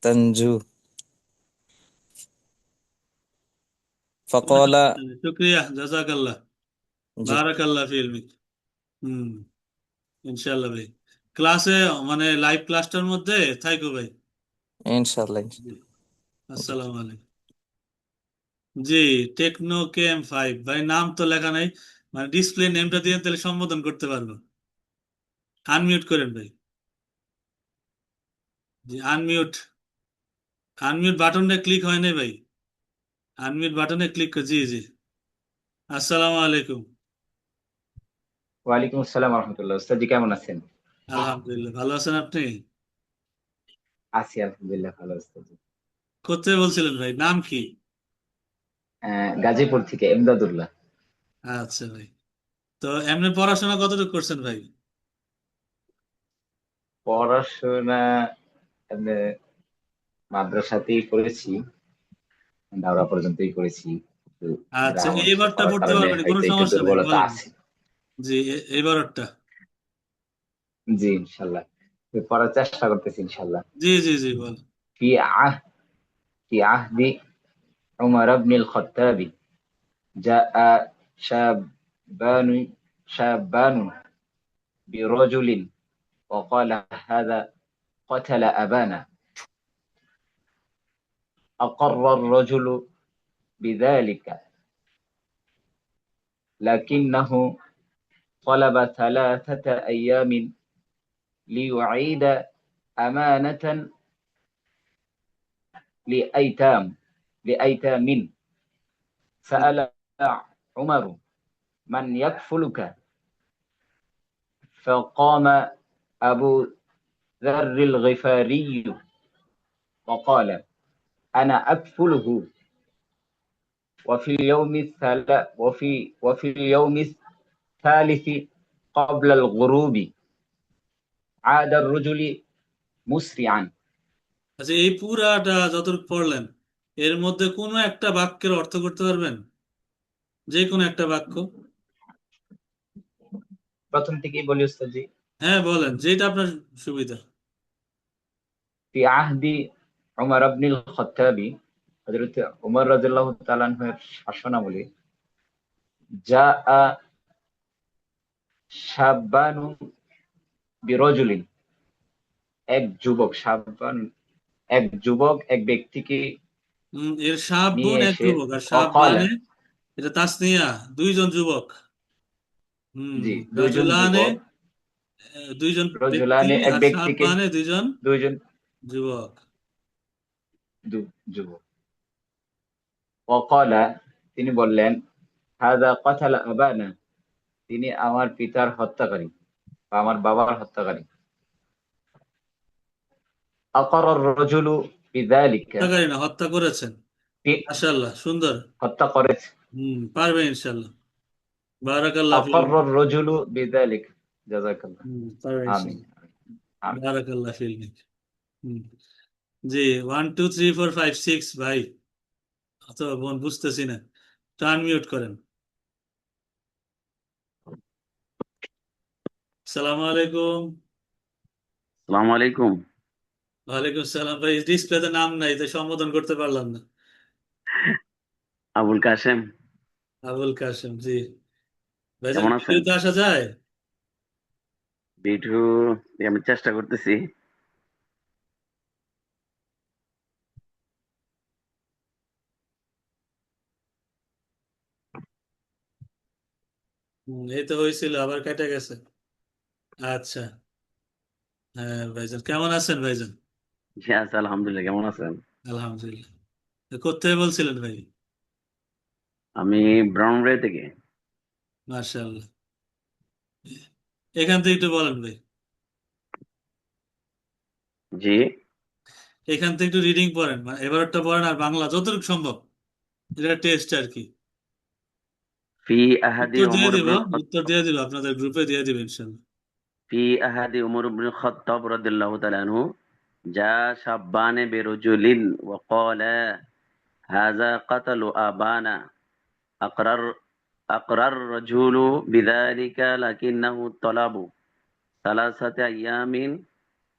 تنجو فقال শুক্রিয়া, জাজাকাল্লাহ, জি বারাকাল্লাহ ফি ইলমিক। হুম, ইনশাআল্লাহ ভাই, ক্লাসে মানে লাইভ ক্লাসটার মধ্যে থাইকো ভাই। ইনশাআল্লাহ। জি, আসসালামু আলাইকুম। জি, টেকনো KM5 ভাই, নাম তো লেখা নাই, মানে ডিসপ্লে নেমটা দিয়ে তাহলে সম্বোধন করতে পারবো। আনমিউট করেন ভাই। জি, আনমিউট, আনমিউট বাটনটা ক্লিক হয় নাই ভাই, আনমিউট বাটনে ক্লিক করে। জি জি, আসসালামু আলাইকুম। ওয়ালাইকুম আসসালাম রহমতুল্লাহ। উস্তাদ জি কেমন আছেন? আলহামদুলিল্লাহ, ভালো আছেন আপনি? আছি আলহামদুলিল্লাহ, ভালো উস্তাদ জি। কোথায় বলছিলেন ভাই, নাম কি? গাজীপুর থেকে এমদাদুল্লাহ। আচ্ছা ভাই, তো এমনি পড়াশোনা কতটুকু করছেন ভাই? পড়াশোনা এমনি মাদ্রাসাতেই করেছি, দাওরা পর্যন্তই করেছি। একটু আচ্ছা, গ্রাম অঞ্চলে এইবারটা পড়ার পড়তে কারণে পারবেন, কোনো হয়তো একটু সমস্যা নেই, দুর্বলতা বলেন। আছে। জি, এইবারটা। জি ইনশাল্লাহ, পড়ার চেষ্টা করতেছি ইনশাল্লাহ। জি জি জি, বল। في عهد في عهد عمر بن الخطاب جاء شابان شابان برجل وقال هذا قتل أبانا. أقر الرجل بذلك لكنه طلب 3 أيام ليعيد أمانة لأيتام. سأل عمر من يكفلك؟ فقام أبو ذر الغفاري وقال أنا أكفله. وفي اليوم الثالث قبل الغروب عاد الرجل مسرعا. আচ্ছা, এই পুরাটা যতটুকু পড়লেন, এর মধ্যে কোনো একটা বাক্যের অর্থ করতে পারবেন? যে কোনো একটা বাক্য। প্রথম থেকেই বলি উস্তাদ জি। হ্যাঁ বলেন, যেটা আপনার সুবিধা। في عهد عمر بن الخطاب, হযরত উমর রাদিয়াল্লাহু তাআলা আনহুর শাসনামলে, জাআ শাব্বানু বিরজুলিন, এক যুবক সাববান এক যুবক এক ব্যক্তিকে এর শাবুন নিয়ে এক এসে যুবক, আর অকালা, শাবানে এটা তাসনিয়া, দুইজন যুবক। জি, দুইজন রাজুলানে যুবক, দুইজন ব্যক্তি, রজুলানে এক আর ব্যক্তিকে, শাবানে দুইজন দুইজন যুবক। যুবক। অকালা, তিনি বললেন, হাযা কাতালা আবানা, তিনি আমার পিতার হত্যাকারী বা আমার বাবার হত্যাকারী। আকারার রাজুলু বিযালিকা, হত্যাকারী না, হত্যা করেছেন। মাশাআল্লাহ, সুন্দর। হত্যা করেছে। পারবে ইনশাআল্লাহ। বারাকাল্লাহ ফিল। আকারার রাজুলু বিযালিকা, জাযাকাল্লাহ। পারবে আমিন ইনশাআল্লাহ। আমিন। বারাকাল্লাহ ফিল। জি, 1 2 3 4 5 6 ভাই, অথবা বোন, বুঝতেছি না, টার্ন মিউট করেন। আসসালামু আলাইকুম। আসসালামু আলাইকুম। ওয়ালাইকুম সালাম। ভাই ডিসপ্লেতে নাম নাই, তাই সম্বোধন করতে পারলাম না। আবুল কাশেম। আবুল কাশেম, জি। ভাইজান, কেমন আছেন? ভিডিওতে আসা যায়? ভিডিও আমি চেষ্টা করতেছি। এই তো হয়েছিল, আবার কেটে গেছে। আচ্ছা। হ্যাঁ ভাইজান, কেমন আছেন ভাইজান? জি আছি আলহামদুলিল্লাহ। কেমন আছেন? আলহামদুলিল্লাহ। কোথায় বলছিলেন ভাই? আমি ব্রাউনবাড়ি থেকে। মাশাআল্লাহ। এখান থেকে একটু বলেন ভাই। জি, এখান থেকে একটু রিডিং পড়েন, মানে এবারটা পড়েন, আর বাংলা যতটুকু সম্ভব, এটা টেস্ট আর কি। ফি আহাদি উত্তর দিয়ে ওমর দিব, ইবনুল উত্তর খাত্তাব, দিয়ে দিব, আপনাদের গ্রুপে দিয়ে দিব ইনশাল্লাহ। ফি আহাদি ওমর ইবনুল খাত্তাব রাদিয়াল্লাহু তাআলা আনহু জা শাব্বানে বিরজুলিন ওয়া ক্বালা হাযা কাতালু আবানা আকরার আকরার রাজুলু বিযালিকা লাকিন্নাহু তালাবু সালাসাতা আইয়ামিন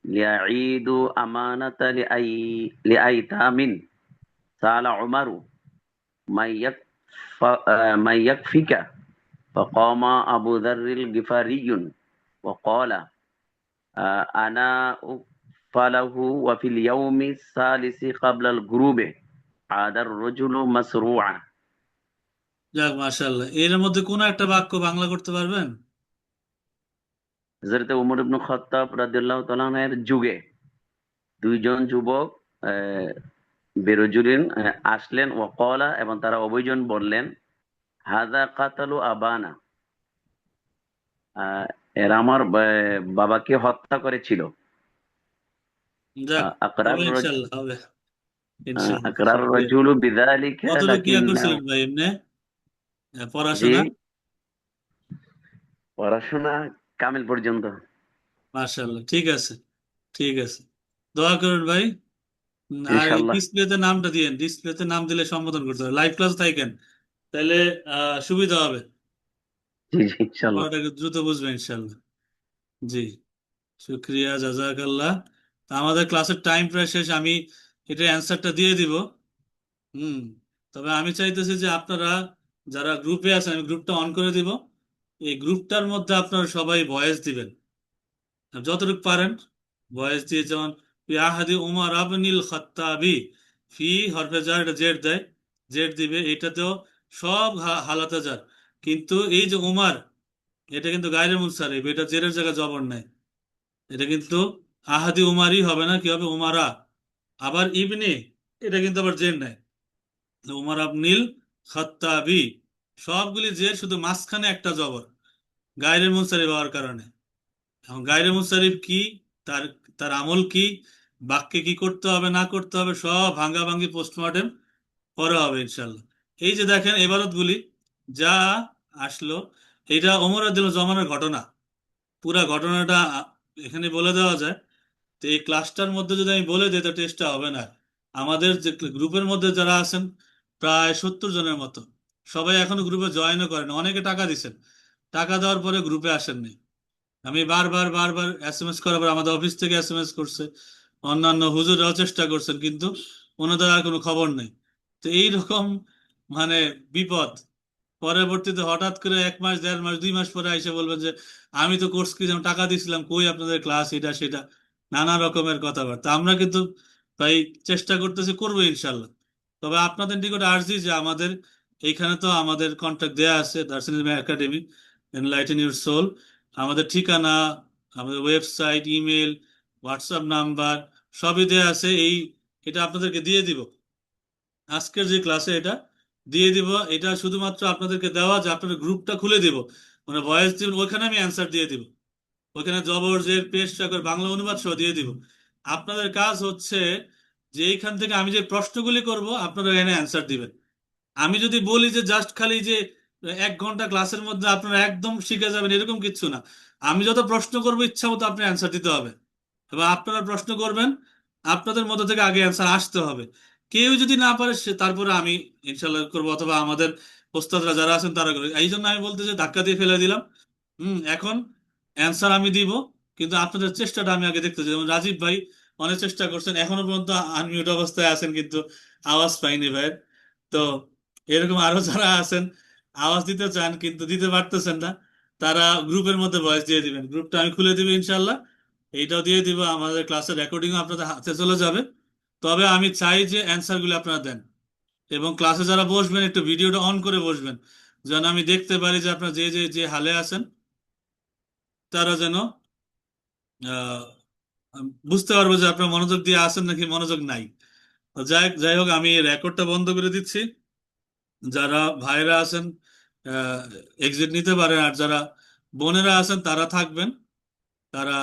লিয়াঈদু আমানাতা লিআইতামিন সালা উমারু من يكفيك فقام أبو ذر الغفاري وقال أنا أكفله وفي اليوم الثالث قبل الغروب عاد الرجل مسروعا। যাক, মাশাআল্লাহ। এর মধ্যে কোন একটা বাক্য বাংলা করতে পারবেন? হযরত উমর ইবনে খাত্তাব রাদিয়াল্লাহু তাআলা আনহুর যুগে দুইজন যুবক বেরজুলিন আসলেন, ওয়াকালা, এবং তারা অভিযোগ বললেন, হাযা কাতালু আবানা, এরা আমার বাবাকে হত্যা করেছিল। যাক, আকরার হবে ইনশাল্লাহ, হবে ইনশাল্লাহ। আকরার শুকরিয়া। রাজুলু বিযালিকা কতটুকু ক্লিয়ার লাকিন্নাহু, করছিলেন ভাই এমনি জি, পড়াশোনা? পড়াশোনা কামিল পর্যন্ত। মাশাআল্লাহ, ঠিক আছে, ঠিক আছে। দোয়া করুন ভাই। আর ইনশাআল্লাহ। ডিসপ্লেতে নামটা দিয়েন, ডিসপ্লেতে নাম দিলে সম্বোধন করতে হবে, লাইভ ক্লাস থাকেন, তাহলে সুবিধা হবে, জি জি ইনশাআল্লাহ। পড়াটাকে দ্রুত বুঝবে ইনশাল্লাহ। জি, শুক্রিয়া, জাজাকাল্লাহ। তা আমাদের ক্লাসের টাইম প্রায় শেষ, আমি এটা অ্যান্সারটা দিয়ে দিব। হুম। তবে আমি চাইতেছি যে আপনারা যারা গ্রুপে আছেন, আমি গ্রুপটা অন করে দিব, এই গ্রুপটার মধ্যে আপনারা সবাই ভয়েস দিবেন, আর যতটুকু পারেন ভয়েস দিয়ে, যেমন ফি আহাদি উমর আবনিল খাত্তাবি, ফি হরফে জার, এটা জেড দেয়, জেড দিবে, এটাতেও সব হালাতে যার, কিন্তু এই যে উমার, এটা কিন্তু গায়রে মুনসারিফ, এটা জেরের জায়গায় জবর নাই, এটা কিন্তু আহাদি উমারই হবে না, কি হবে, উমারা। আবার ইবনে, এটা কিন্তু আবার জের নাই, উমার আবনিল খাত্তাবি, সবগুলি জের, শুধু মাঝখানে একটা জবর, গায়রে মুনসারিফ হওয়ার কারণে। এখন গায়রে মুনসারিফ কি, তার তার আমল কি, বাক্যে কি করতে হবে না করতে হবে, সব ভাঙ্গা ভাঙ্গি পোস্টমর্টেম পরে হবে ইনশাল্লাহ। এই যে দেখেন এবারত গুলি যা আসলো, এটা ওমর রাদিয়াল্লাহু জমানার ঘটনা, পুরা ঘটনাটা এখানে বলে দেওয়া যায়। তো এই ক্লাসটার মধ্যে যদি আমি বলে দিই, তো টেস্টটা হবে না। আমাদের যে গ্রুপের মধ্যে যারা আছেন প্রায় 70 জনের মতো, সবাই এখনো গ্রুপে জয়েনও করেন, অনেকে টাকা দিচ্ছেন, টাকা দেওয়ার পরে গ্রুপে আসেননি। আমি বারবার বারবার এসএমএস করার পর, আমাদের অফিস থেকে এসএমএস করছে, অন্যান্য হুজুররাও চেষ্টা করছেন, কিন্তু ওনাদের আর কোনো খবর নেই। তো এইরকম মানে বিপদ, পরবর্তীতে হঠাৎ করে 1 মাস 1.5 মাস 2 মাস পরে এসে বলবেন যে আমি তো কোর্স কি টাকা দিয়েছিলাম, কই আপনাদের ক্লাস, এটা সেটা। নানা রকমের কথাবার্তা। আমরা কিন্তু ভাই চেষ্টা করতেছি, করবো ইনশাল্লাহ। তবে আপনাদের নিকট আর্জি যে আমাদের এইখানে তো আমাদের কন্ট্যাক্ট দেয়া আছে দার্শনিক একাডেমি, এনলাইটেন ইউর সোল, আমাদের ঠিকানা, আমাদের ওয়েবসাইট, ইমেল, হোয়াটসঅ্যাপ নাম্বার সবই দেয়া আছে। এটা আপনাদেরকে দিয়ে দিব, আজকের যে ক্লাসে এটা দিয়ে দিব। এটা শুধুমাত্র আপনাদেরকে দেওয়া যে আপনাদের গ্রুপটা খুলে দিব, মানে ভয়েস দিবেন, ওইখানে আমি অ্যান্সার দিয়ে দিব। ওইখানে জবর জের পেশ চাকর বাংলা অনুবাদ সহ দিয়ে দিব। আপনাদের কাজ হচ্ছে যে এইখান থেকে আমি যে প্রশ্নগুলি করব আপনারা এখানে অ্যান্সার দিবেন। আমি যদি বলি যে জাস্ট খালি যে 1 ঘন্টা ক্লাসের মধ্যে আপনারা একদম শিখে যাবেন, এরকম কিছু না। আমি যত প্রশ্ন করবো ইচ্ছা মতো আপনি অ্যান্সার দিতে হবে, এবং আপনারা প্রশ্ন করবেন, আপনাদের মধ্যে থেকে আগে অ্যান্সার আসতে হবে। কেউ যদি না পারে সে তারপরে আমি ইনশাল্লাহ করবো, অথবা আমাদের ওস্তাদরা যারা আছেন তারা করবে। এই জন্য আমি বলতে যে ধাক্কা দিয়ে ফেলে দিলাম। এখন অ্যান্সার আমি দিব, কিন্তু আপনাদের চেষ্টাটা আমি আগে দেখতে চাই। যেমন রাজীব ভাই অনেক চেষ্টা করছেন, এখনো পর্যন্ত আনমিউট অবস্থায় আছেন, কিন্তু আওয়াজ পাইনি ভাইয়ের। তো এরকম আরো যারা আছেন আওয়াজ দিতে চান কিন্তু দিতে পারতেছেন না, তারা গ্রুপের মধ্যে ভয়েস দিয়ে দিবেন। গ্রুপটা আমি খুলে দিব ইনশাল্লাহ, এইটাও দিয়ে দিব। আমাদের ক্লাসের রেকর্ডিং আপনাদের হাতে চলে যাবে। তবে আমি চাই যে অ্যান্সার গুলো আপনারা দেন, এবং ক্লাসে যারা বসবেন একটু ভিডিওটা অন করে বসবেন, যেন আমি দেখতে পারি যে আপনারা যে যে যে হালে আছেন তারা যেন আহ বুঝতে পারবো যে আপনারা মনোযোগ দিয়ে আছেন নাকি মনোযোগ নাই। তো যাই হোক, আমি রেকর্ডটা বন্ধ করে দিচ্ছি। যারা ভাইরা আছেন এক্সিট নিতে পারেন, আর যারা বোনেরা আছেন তারা থাকবেন, তারা